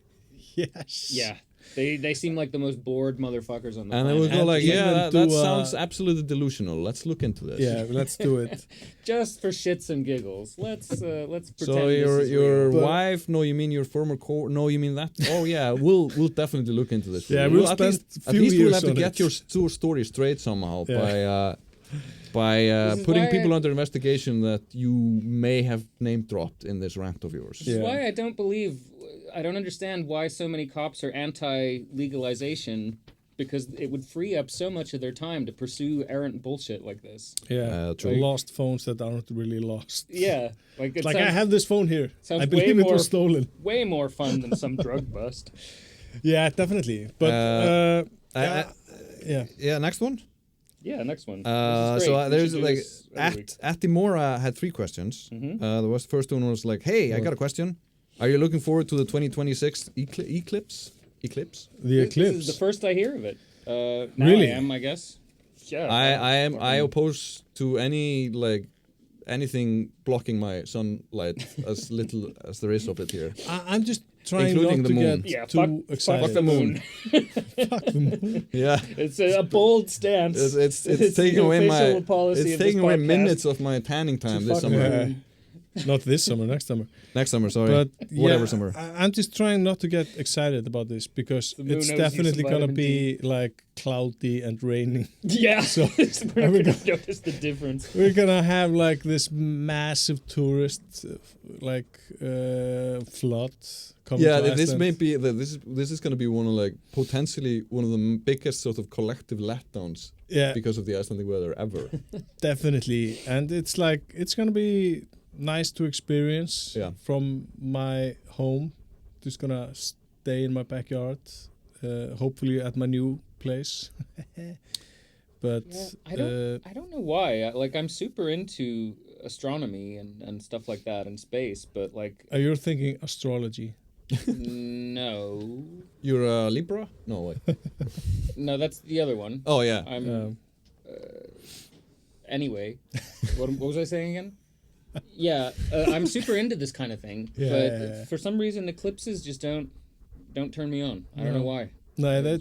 Yes. Yeah. They seem like the most bored motherfuckers on the And they planet. will go like, even yeah, that do, sounds absolutely delusional. Let's look into this. Yeah, let's do it. Just for shits and giggles. Let's pretend So this is your real. wife? No, you mean your former no, you mean that? Oh yeah, we'll definitely look into this. Yeah, you. we'll at spend least few we'll years have to on get it. your story straight somehow Yeah. by This is putting why people I- under investigation that you may have name dropped in this rant of yours. Which is Yeah. why I don't understand why so many cops are anti-legalization, because it would free up so much of their time to pursue errant bullshit like this. Yeah, True. lost phones that aren't really lost. Yeah, like it Like, I sounds have this phone here. sounds I way believe it more- was stolen. way more fun than some drug bust. Yeah, definitely. But, yeah. Yeah, next one. Yeah, next one. So there's like at Timora had 3 questions. The first one was like, hey, I got a question. Are you looking forward to the 2026 eclipse? Eclipse? The This eclipse. is the first I hear of it. Now Really? I am, I guess. Yeah. I oppose to anything blocking my sunlight as little as there is of it here. I'm just trying Including not the to moon. get Yeah, too excited. Fuck the moon. Fuck the moon. Yeah. It's a bold stance. It's It's taking the away official policy it's of this taking away podcast. minutes of my tanning time this fuck summer. the Yeah. Not this summer, next summer. Next summer, sorry. But Whatever yeah, summer. I'm just trying not to get excited about this because The moon it's owes you definitely some gonna vitamin be like cloudy and raining. Yeah. So, we're not going to notice the difference. We're gonna have like this massive tourist flood coming Yeah, to this Iceland. may be this is going to be one of potentially one of the biggest sort of collective letdowns because of the Icelandic weather ever. Definitely, and it's gonna be nice to experience from my home. Just gonna stay in my backyard, hopefully at my new place. But I don't know why. I'm super into astronomy and stuff like that and space, but like you're thinking astrology. no. You're a Libra? No, wait. No, that's the other one. Oh yeah. I'm anyway. What was I saying again? Yeah, I'm super into this kind of thing, but for some reason eclipses just don't turn me on. I don't know why. No, They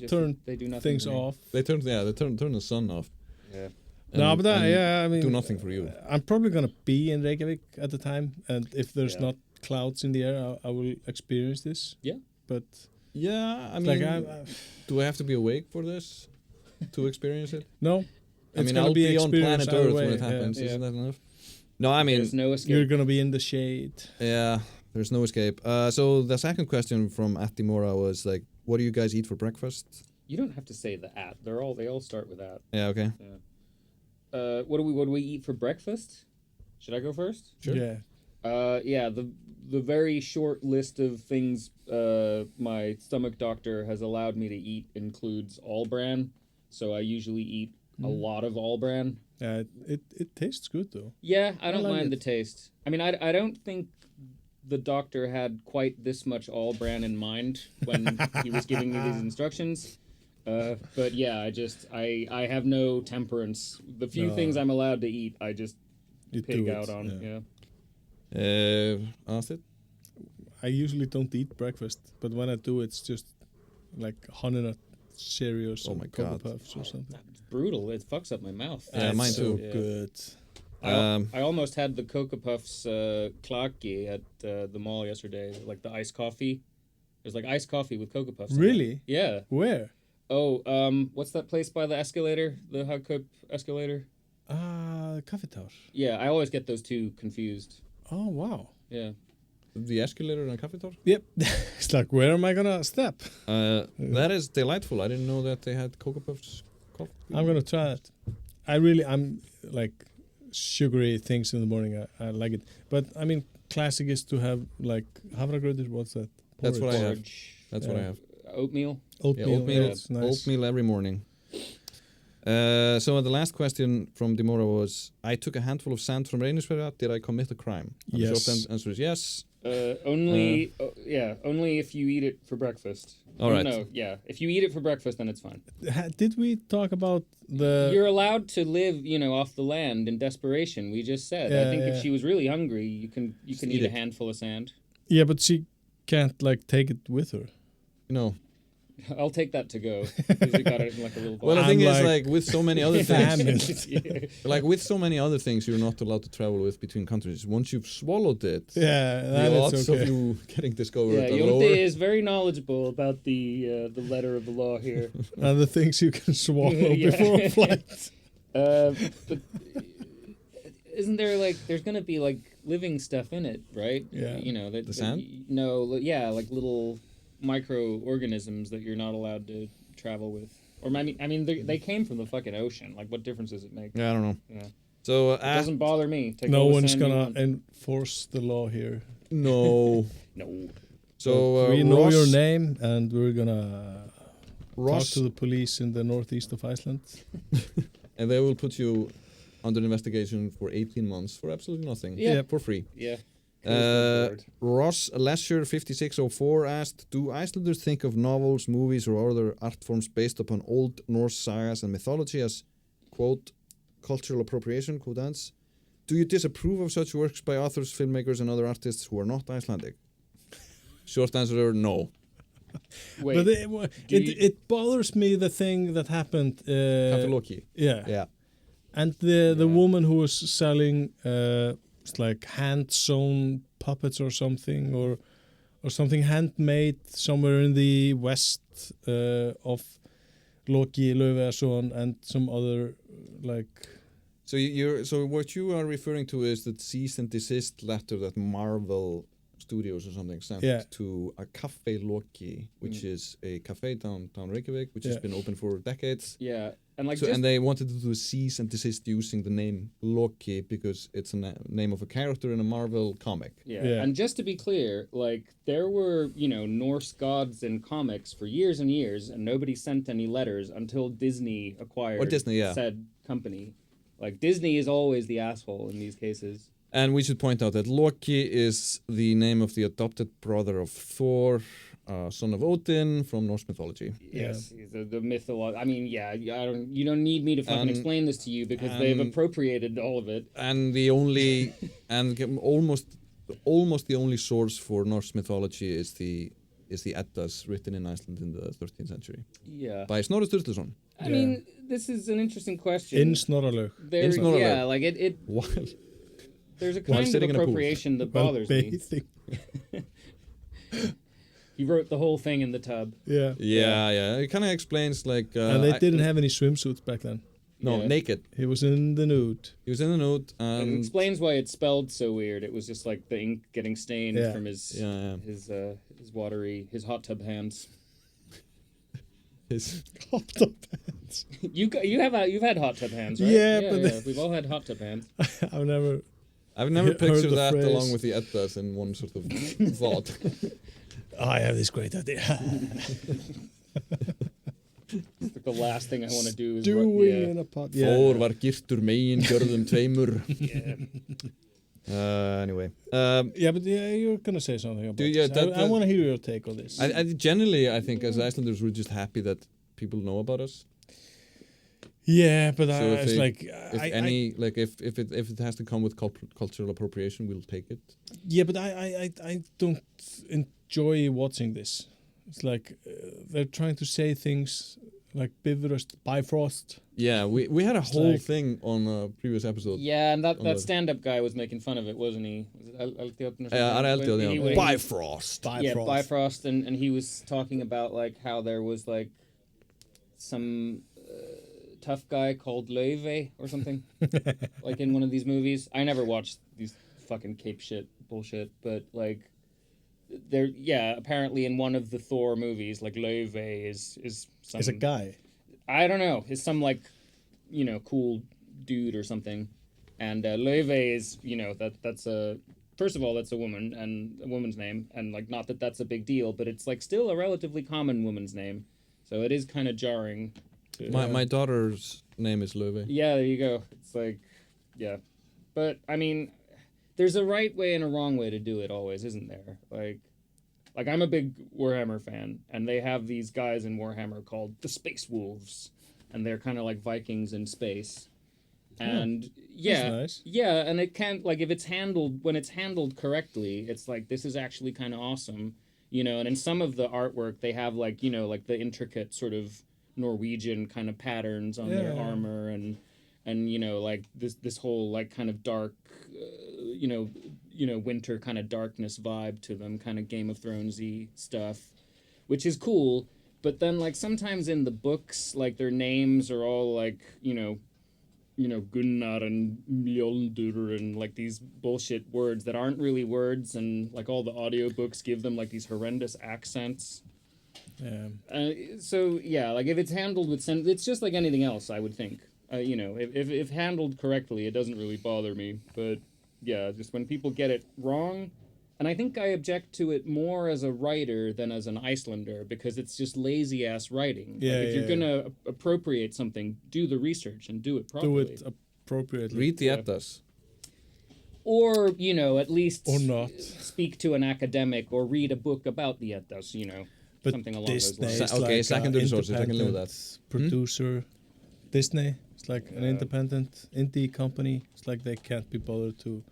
do nothing things for me. off. They turn the sun off. Yeah. No, but I mean, do nothing for you. I'm probably gonna be in Reykjavík at the time, and if there's Yeah. not clouds in the air, I will experience this. Yeah. But Yeah, I it's mean, like do I have to be awake for this to experience it? no, I mean, gonna I'll be on experience planet either Earth way, when it yeah. happens. Yeah. Isn't that enough? No, I mean, There's no escape. You're gonna be in the shade. yeah, there's no escape. So the second question from Attimora was like, what do you guys eat for breakfast? You don't have to say the at. They all start with that. Yeah, okay. What do we eat for breakfast? Should I go first? Sure. Yeah. The very short list of things my stomach doctor has allowed me to eat includes all bran. So I usually eat a lot of all bran. Yeah, it tastes good though. Yeah, I don't like mind it. the taste. I mean, I don't think the doctor had quite this much all bran in mind when he was giving me these instructions. But yeah, I have no temperance. The few No. things I'm allowed to eat, I just You pig do out it, on. yeah. Asked it? I usually don't eat breakfast, but when I do, it's just like honey nut cereals Oh or my Cocoa God. Puffs or something. It's brutal. It fucks up my mouth. Yeah, It's mine so too. Yeah. good. I almost had the Cocoa Puffs klaki at the mall yesterday, like the iced coffee. There's like iced coffee with Cocoa Puffs. in it. Really? Yeah. Where? Oh, what's that place by the escalator? The Hagkaup escalator? Kaffetar. Yeah, I always get those two confused. Oh wow. Yeah. The escalator and Kaffetor? Yep. It's like, where am I gonna step? That is delightful. I didn't know that they had Cocoa Puffs coffee. I'm gonna try it. I'm like sugary things in the morning. I like it, but I mean, classic is to have like havragrautur. What's that? That's what I have. Porridge, That's what I have. oatmeal. Oatmeal, it's nice. Oatmeal every morning. So the last question from Dimora was, I took a handful of sand from Reynisfjörður. Did I commit a crime? And Yes. the short answer is yes. Only if you eat it for breakfast. All right. No, yeah. If you eat it for breakfast, then it's fine. Did we talk about You're allowed to live, off the land in desperation. We just said. I think if she was really hungry, you can eat a handful of sand. Yeah, but she can't take it with her. No. I'll take that to go. Because you got it in a little box. Well, the thing is, with so many other Famine. things, with so many other things, you're not allowed to travel with between countries. Once you've swallowed it, that the is odds okay. of you getting discovered Yeah, are Jón lower. is very knowledgeable about the letter of the law here. And the things you can swallow Yeah. before a flight. But isn't there there's gonna be living stuff in it, right? Yeah. The sand? Little microorganisms that you're not allowed to travel with. Or they came from the fucking ocean. What difference does it make? Yeah, I don't know. Yeah. So It doesn't bother me. Take No all the one's sand you gonna want. enforce the law here. no. No. So we know Ross, your name, and we're gonna Ross, talk to the police in the northeast of Iceland. and they will put you under investigation for 18 months for absolutely nothing. Yeah. For free. Yeah. Ross Lesher 5604 asked, do Icelanders think of novels, movies, or other art forms based upon Old Norse sagas and mythology as, quote, cultural appropriation, quote ends? Do you disapprove of such works by authors, filmmakers, and other artists who are not Icelandic? Short answer, no. Wait. But it bothers me the thing that happened. Keflavik. Yeah. And the woman who was selling it's hand sewn puppets or something, or something handmade somewhere in the west of Loki, Löfveson, and some other So what you are referring to is the cease and desist letter that Marvel Studios or something sent to a Cafe Loki, which is a cafe downtown Reykjavík, which has been open for decades. Yeah. And and they wanted to do a cease and desist using the name Loki because it's a name of a character in a Marvel comic. Yeah. And just to be clear, there were, Norse gods in comics for years and years, and nobody sent any letters until Disney acquired said company. Disney is always the asshole in these cases. And we should point out that Loki is the name of the adopted brother of Thor, son of Odin from Norse mythology. Yes, the mythology. You don't need me to fucking explain this to you because they've appropriated all of it. And the only, almost the only source for Norse mythology is the Eddas written in Iceland in the 13th century. Yeah. By Snorri Sturluson. I mean, this is an interesting question. in Snorralög. There's a kind of appropriation that bothers me. He wrote the whole thing in the tub. Yeah. It kind of explains and they didn't have any swimsuits back then. No, naked. He was in the nude. It explains why it's spelled so weird. It was just the ink getting stained from his hot tub hands. His hot tub hands. You've had hot tub hands, right? Yeah, we've all had hot tub hands. I've never pictured that phrase. along with the Eddas in one sort of thought. I have this great idea. The last thing I want to do is in a pot. Þór var gyrtur megin gjörðum tveimur. Anyway. But you're going to say something about this. I want to hear your take on this. Generally, I think as Icelanders, we're just happy that people know about us. Yeah, but So if if it has to come with cultural appropriation, we'll take it. Yeah, but I don't enjoy watching this. It's they're trying to say things like Bifrost. Yeah, we had a whole thing on a previous episode. Yeah, and that stand-up guy was making fun of it, wasn't he? Was it Eldon? Bifrost. Yeah, Bifrost, and he was talking about how there was some tough guy called Laufey or something, in one of these movies. I never watched these fucking cape shit bullshit, but apparently in one of the Thor movies, Laufey is some... Is a guy. I don't know. Is some cool dude or something, and Laufey is that's a... First of all, that's a woman and a woman's name, and not that that's a big deal, but it's still a relatively common woman's name. So it is kind of jarring. My daughter's name is Löwe. Yeah, there you go. It's like, yeah. But, I mean, there's a right way and a wrong way to do it always, isn't there? Like I'm a big Warhammer fan, and they have these guys in Warhammer called the Space Wolves, and they're kind of like Vikings in space. And yeah, nice. yeah, and it can't, like, if it's handled, when it's handled correctly, it's like, this is actually kind of awesome, you know. And in some of the artwork, they have, like, you know, like the intricate sort of Norwegian kind of patterns on their armor, and you know, like this whole like kind of dark, you know, winter kind of darkness vibe to them, kind of Game of Thronesy stuff, which is cool. But then, like, sometimes in the books, like, their names are all like, you know, Gunnar and Mjolnir and like these bullshit words that aren't really words, and like all the audiobooks give them like these horrendous accents. So yeah, like if it's handled with it's just like anything else, I would think. You know, if handled correctly, it doesn't really bother me. But yeah, just when people get it wrong, and I think I object to it more as a writer than as an Icelander, because it's just lazy ass writing. Yeah, like if you're gonna appropriate something, do the research and do it properly. Do it appropriately. Read the Eddas. Or, you know, at least Or not. speak to an academic or read a book about the Eddas, you know, But something along Disney those lines. is Okay, like secondary sources, I can live with independent producer. Disney, it's like an independent indie company. It's like they can't be bothered to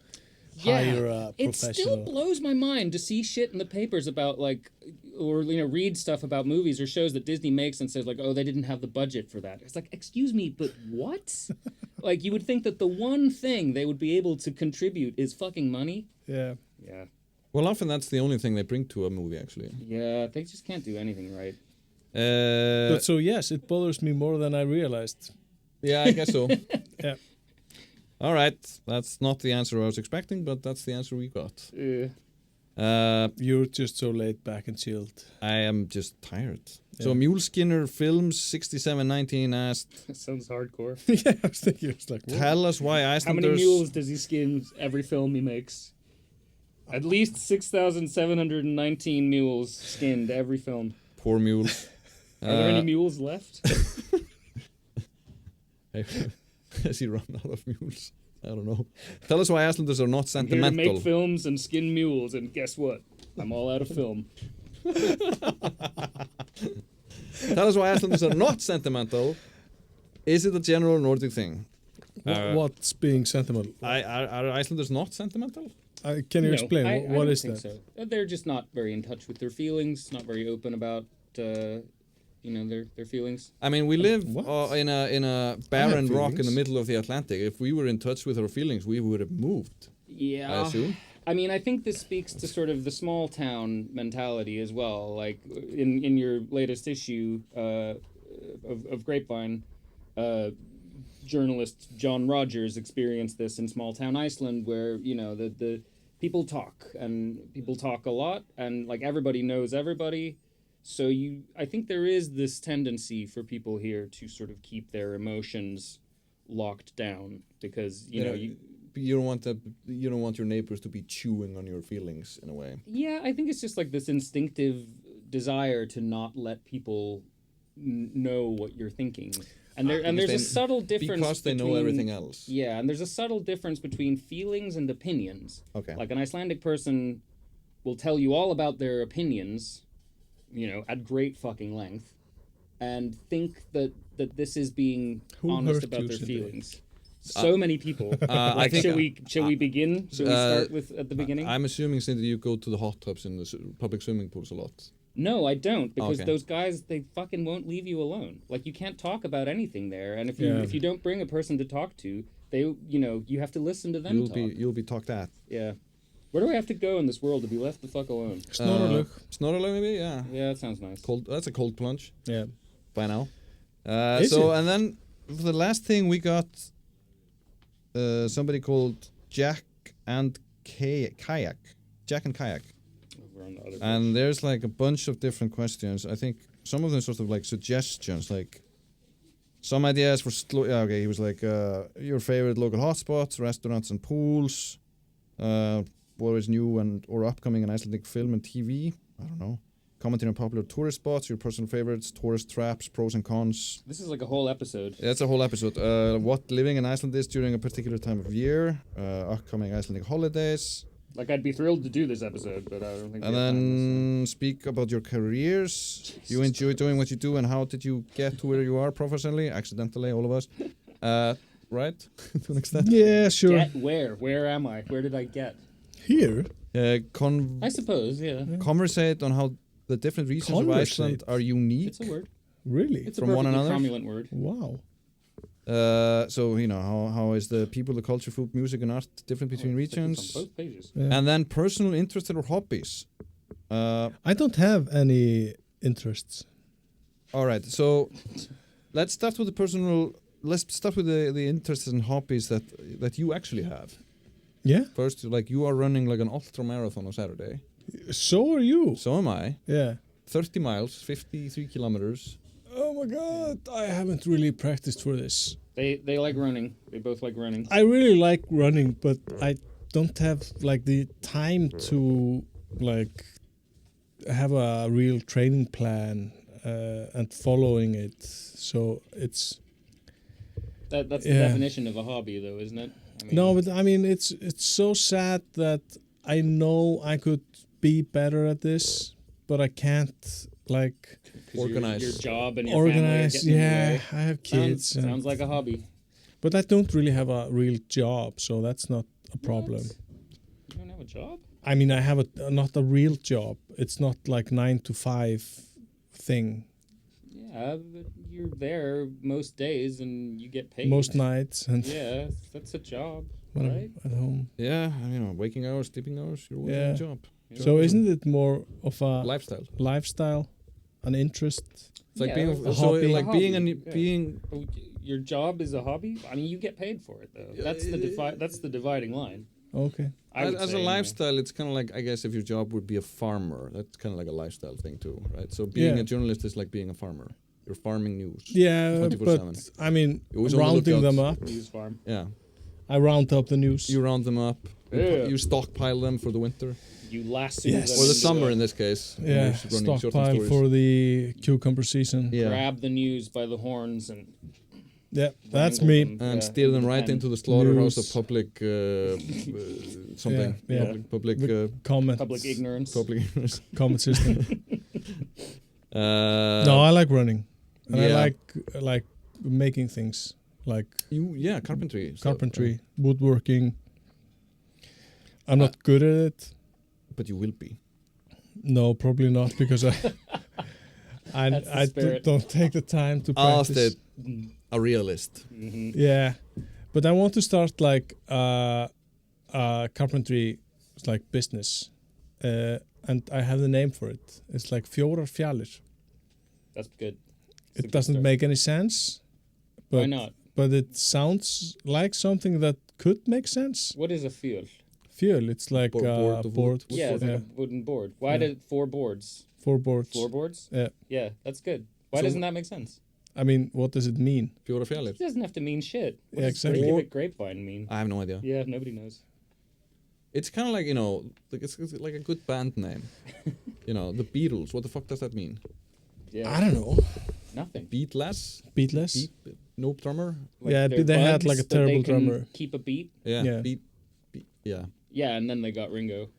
hire a it professional. still blows my mind to see shit in the papers about, like, or, you know, read stuff about movies or shows that Disney makes and says, like, oh, they didn't have the budget for that. It's like, excuse me, but what? Like, you would think that the one thing they would be able to contribute is fucking money. Yeah. Yeah. Well, often that's the only thing they bring to a movie, actually. Yeah, they just can't do anything right. But so yes, it bothers me more than I realized. Yeah, I guess so. Yeah. All right, that's not the answer I was expecting, but that's the answer we got. You're just so laid back and chilled. I am just tired. Yeah. So Muleskinner Films 6719 asked, That sounds hardcore. Yeah, I was thinking, it's like, what? tell us why How Icelanders... many mules does he skin every film he makes? At least 6,719 mules skinned every film. Poor mules. Are there any mules left? Has he run out of mules? I don't know. Tell us why Icelanders are not I'm here to sentimental. make films and skin mules, and guess what? I'm all out of film. Tell us why Icelanders are not sentimental. Is it a general Nordic thing? What's being sentimental? Uh, Are Icelanders not sentimental? Can you No, explain? I What don't is think that? So. They're just not very in touch with their feelings, not very open about, you know, their feelings. I mean, we live What? in a barren rock in the feelings. middle of the Atlantic. If we were in touch with our feelings, we would have moved. Yeah. I assume. I mean, I think this speaks to sort of the small town mentality as well. Like in your latest issue of Grapevine, journalist John Rogers experienced this in small town Iceland, where, you know, the people talk, and people talk a lot, and like everybody knows everybody. So I think there is this tendency for people here to sort of keep their emotions locked down, because you know you don't want your neighbors to be chewing on your feelings in a way. Yeah, I think it's just like this instinctive desire to not let people know what you're thinking. And there's a subtle difference because they know everything else. Yeah, and there's a subtle difference between feelings and opinions. Okay. Like an Icelandic person will tell you all about their opinions, you know, at great fucking length, and think that this is being honest about their feelings. So many people. I think. Shall we begin? Shall we start with at the beginning? I'm assuming, Sindri, you go to the hot tubs in the public swimming pools a lot. No, I don't, because Okay. those guys, they fucking won't leave you alone. Like, you can't talk about anything there, and if you don't bring a person to talk to, they, you know, you have to listen to them talk. You'll be talked at. Yeah. Where do I have to go in this world to be left the fuck alone? Snorralug. Snorralug, maybe. Yeah. Yeah, that sounds nice. Cold. That's a cold plunge. Yeah. By now. Is So it? and then for the last thing we got somebody called Jack and Kayak. Jack and Kayak. Over on the other And there's like a bunch of different questions. I think some of them sort of like suggestions, like some ideas for he was like your favorite local hotspots, restaurants and pools. What is new or upcoming in Icelandic film and TV? I don't know. commenting on popular tourist spots, your personal favorites, tourist traps, pros and cons. This is like a whole episode. Yeah, that's a whole episode. What living in Iceland is during a particular time of year, upcoming Icelandic holidays. Like, I'd be thrilled to do this episode, but I don't think. And then speak about your careers. Jesus you enjoy doing what you do, and how did you get to where you are professionally? Accidentally, all of us. Right? To an extent. Yeah, sure. Get where? Where am I? Where did I get? Here? I suppose, yeah. Conversate on how the different regions of Iceland are unique. It's a word. Really? It's from a one another. cromulent word. Wow. So you know how is the people, the culture, food, music, and art different between regions? It's on both pages. Yeah. And then personal interests or hobbies. I don't have any interests. All right, so let's start with the personal. Let's start with the interests and hobbies that you actually have. Yeah. First, like you are running like an ultra marathon on Saturday. So are you. So am I. Yeah. 30 miles, 53 kilometers. Oh my god, I haven't really practiced for this. They like running. They both like running. I really like running, but I don't have like the time to like have a real training plan and following it. So it's That's the definition of a hobby, though, isn't it? I mean, no, but I mean it's so sad that I know I could be better at this, but I can't like organize your job and your family. Yeah, I have kids. Sounds like a hobby. But I don't really have a real job, so that's not a problem. What? You don't have a job? I mean, I have not a real job. It's not like 9 to 5 thing. Yeah, but you're there most days and you get paid. Most nights and Yeah, that's a job, when right? I'm at home. Yeah, you know, waking hours, sleeping hours, you're working a job. So isn't it more of a lifestyle, an interest? It's like Yeah, being a hobby. like being Yeah. Your job is a hobby. I mean, you get paid for it though. That's the dividing line. Okay. As a lifestyle, it's kind of like, I guess, if your job would be a farmer, that's kind of like a lifestyle thing too, right? So being a journalist is like being a farmer. You're farming news. Yeah, 24/7. but I mean, on the rounding them lookout. up. News farm. Yeah, I round up the news. you round them up. Yeah. You stockpile them for the winter You lasso Yes. them or the into summer a- in this case. when Yeah, you're running short stockpile stories. for the cucumber season. Yeah, grab the news by the horns and Yeah, that's wrangle me. them, and yeah, steer them with a right pen. into the slaughterhouse News. of public something. Yeah. Public Comment. public ignorance. public. Comment system. uh, No, I like running, and yeah. I like making things like carpentry. stuff, carpentry, woodworking. I'm not good at it. but you will be. No, probably not because That's the spirit. don't take the time to practice. Aðalsteinn, a realist. Mm-hmm. Yeah, but I want to start like carpentry like business, and I have the name for it. It's like fjórar fjalir. That's good. It's a It good doesn't start. make any sense. But Why not? But it sounds like something that could make sense. What is a fuel? Fuel, it's like Board a of board. wood. Yeah, it's like Yeah. a wooden board. Why Yeah. did 4 boards? 4 boards. Floorboards? Yeah. Yeah, that's good. Why So- doesn't that make sense? I mean, what does it mean? Fjóra fjalir. It doesn't have to mean shit. What Yeah, does exactly. Reykjavík Grapevine mean? I have no idea. Yeah, nobody knows. It's kind of like, you know, like it's like a good band name. You know, the Beatles. What the fuck does that mean? Yeah, I don't know. nothing. Beatless? Beatless? No drummer? Yeah, they're they had bugs, like a but they terrible can drummer. Keep a beat. Yeah. Yeah. Beat. Yeah. Yeah, and then they got Ringo.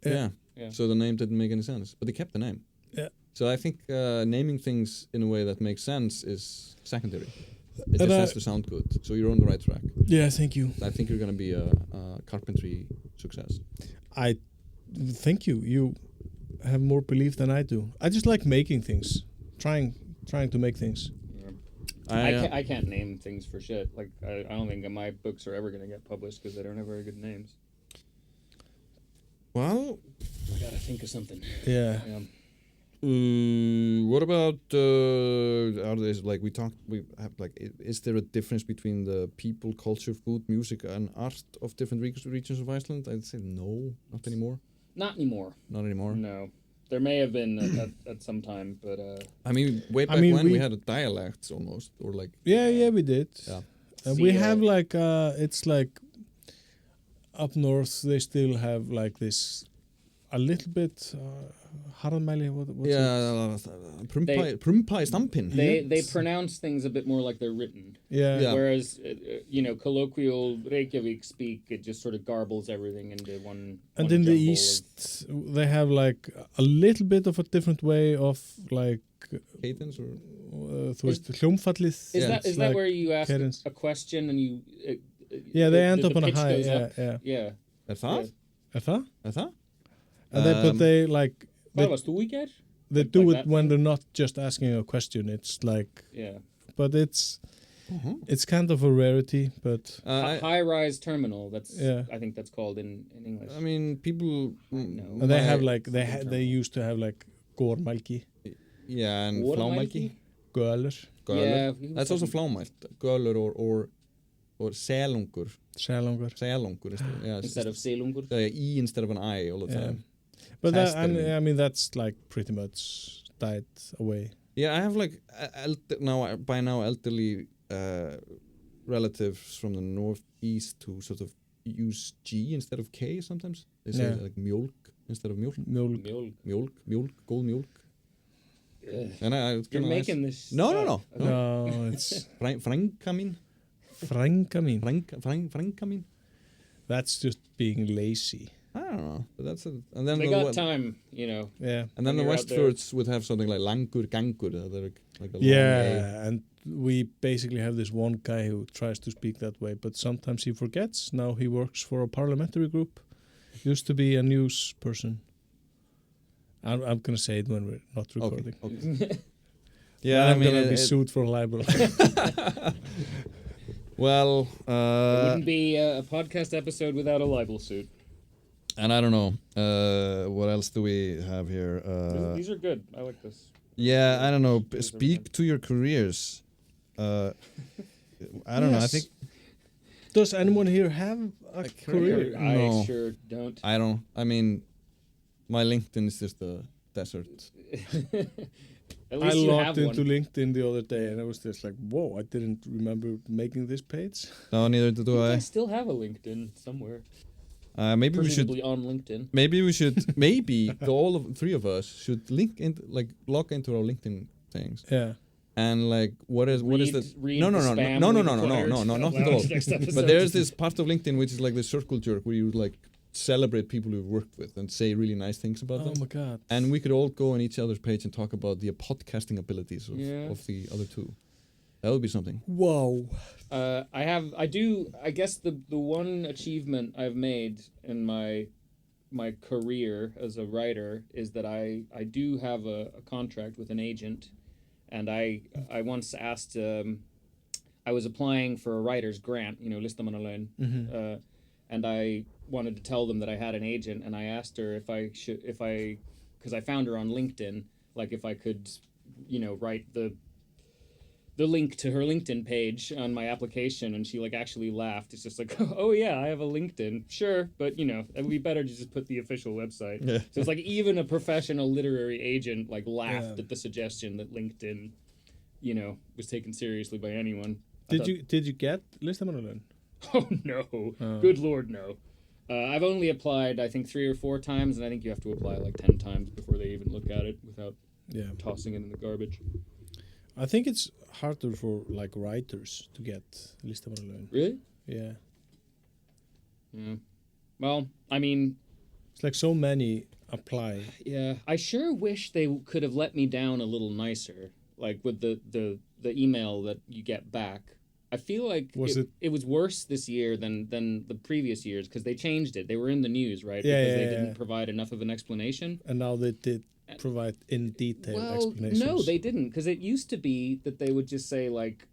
Yeah. Yeah. So the name didn't make any sense, but they kept the name. Yeah. So I think naming things in a way that makes sense is secondary. It And just has to sound good. So you're on the right track. Yeah, thank you. I think you're going to be a carpentry success. I thank you. You have more belief than I do. I just like making things, trying to make things. I can't name things for shit. Like I don't think my books are ever gonna get published because they don't have very good names. Well, I gotta think of something. Yeah. Yeah. what about are there like we have like is there a difference between the people, culture, food, music, and art of different regions of Iceland? I'd say no, not anymore. Not anymore. Not anymore. No, there may have been at some time, but I mean, way back when we had a dialect almost, or like Yeah, we did. Yeah. We have like it's like up north they still have like this a little bit harðmæli, what's Yeah, prumpa stampin. They pronounce things a bit more like they're written. Yeah. Whereas, colloquial Reykjavík speak, it just sort of garbles everything into one. And one in the jumble East, they have like a little bit of a different way of like Cadence or þú veist, hljómfallið. Is that like where you ask cadence. a question and you? Yeah, they end up the on a pitch high. goes up? Yeah. Yeah. það? Það? Það? But they like Hvað varst þú í gær? they Like do it that? when they're not just asking a question. It's like, Yeah. but it's kind of a rarity. But High-rise terminal. That's Yeah. I think that's called in English. I mean, people. No. and they have like they used to have like gormælgi, Yeah, and Watermælgi? flámælgi. gölur, Yeah, That's also flámælt. Gölur or selungur. selungur. Selungur instead of silungur. E instead of an I all the Yeah. time. But that, Testing. I mean that's like pretty much died away. Yeah, I have like by now elderly relatives from the northeast who sort of use G instead of K sometimes. They say like mjölk instead of mjölk. Mjölk, góð mjölk. And You're making this. No. No, it's Frænka mín. frænka mín. Frænka mín. That's just being lazy. I don't know, but that's it. And then They got time, Yeah. And then the When you're out there. Westfjords would have something like langur, gangur, like a long A. Yeah, and we basically have this one guy who tries to speak that way, but sometimes he forgets. Now he works for a parliamentary group. Used to be a news person. I'm going to say it when we're not recording. Okay. Yeah, I'm going to be sued for libel. Well, It wouldn't be a podcast episode without a libel suit. and I don't know, what else do we have here? These are good. I like this. Yeah, I don't know. These are Speak fun. to your careers. I don't know. I Yes. think Does anyone here have a career? No. I sure don't. I don't. I mean, my LinkedIn is just a desert. At I least you logged have into one. LinkedIn the other day and I was just like, whoa, I didn't remember making this page. No, neither do I I. still have a LinkedIn somewhere. Maybe we should. Presumably on LinkedIn. Maybe all of three of us should log into our LinkedIn things. Yeah. And like, what is the? Read No, the no, spam no, we not at all. Next episode. But there's this part of LinkedIn which is like the circle jerk, where you like celebrate people you've worked with and say really nice things about Oh them. my God. And we could all go on each other's page and talk about the podcasting abilities of the other two. That would be something. Whoa. I guess the one achievement I've made in my career as a writer is that I do have a contract with an agent, and I once asked I was applying for a writer's grant, listamannalaun, and I wanted to tell them that I had an agent, and I asked her because I found her on LinkedIn, like if I could, write the link to her LinkedIn page on my application, and she like actually laughed. It's just like, oh yeah, I have a LinkedIn, sure, but it would be better to just put the official website. Yeah. So it's like even a professional literary agent like laughed at the suggestion that LinkedIn, was taken seriously by anyone. Did you get listamannalaun? Oh no, good lord no. I've only applied I think 3 or 4 times, and I think you have to apply like 10 times before they even look at it without tossing it in the garbage. I think it's harder for like writers to get listamannalaun. Really? Yeah. Yeah. Well, I mean, It's like so many apply. yeah, I sure wish they could have let me down a little nicer, like with the email that you get back. I feel like it was worse this year than the previous years because they changed it. They were in the news, right? Because they didn't provide enough of an explanation. And now they did provide in detail explanations. No, they didn't, because it used to be that they would just say like,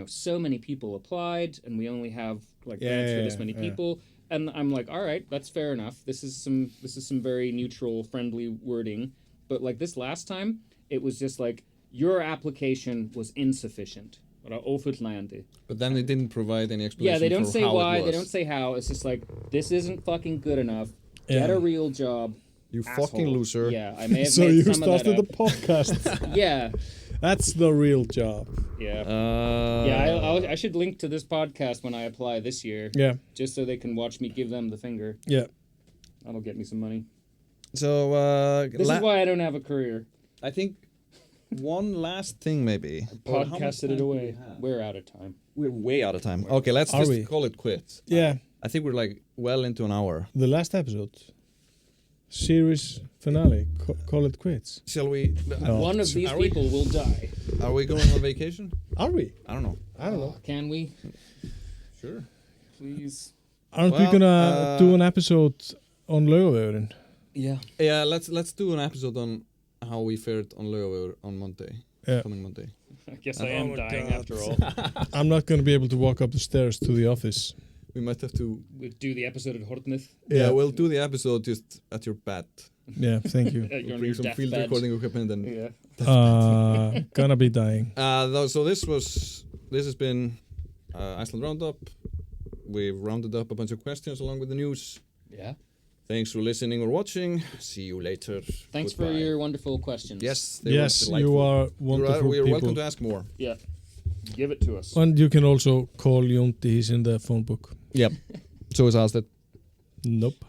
so many people applied, and we only have like grants for this many people. And I'm like, all right, that's fair enough. This is some very neutral, friendly wording. But like this last time, it was just like your application was insufficient. But then they didn't provide any explanation. Yeah, they don't for say how why. it was. They don't say how. It's just like, this isn't fucking good enough. Get a real job. You asshole. fucking loser. Yeah, I may have So made you some of that started up. the podcast. Yeah. That's the real job. Yeah. Yeah, I should link to this podcast when I apply this year. Yeah. Just so they can watch me give them the finger. Yeah. That'll get me some money. So This is why I don't have a career. I think one last thing maybe. Podcasted it away. We're out of time. We're way out of time. Okay, let's Are just we? call it quits. Yeah, I think we're like well into an hour. the last episode. Series finale. Call it quits. Shall we? No. One of these Are we? people will die. Are we going on vacation? Are we? I don't know. I don't know. Can we? Sure. Please. Aren't we Well, gonna do an episode on Laugavegurinn? Yeah. Yeah, let's do an episode on how we fared on Laugavegur on Monday. Yeah. Coming Monday. I guess I am my dying God. after all. I'm not gonna be able to walk up the stairs to the office. We might have to. We do the episode at Hortnith. Yeah, we'll do the episode just at your bed. Yeah, thank you. You're on Bring your some field deathbed. recording equipment and. Yeah. Gonna be dying. So this has been Iceland Roundup. We've rounded up a bunch of questions along with the news. Yeah. Thanks for listening or watching. See you later. Thanks Goodbye. for your wonderful questions. Yes, they Yes, were you delightful. are wonderful We are people. welcome to ask more. Yeah. Give it to us. And you can also call Jónti. He's in the phone book. Yep. So is Aðalsteinn. Nope.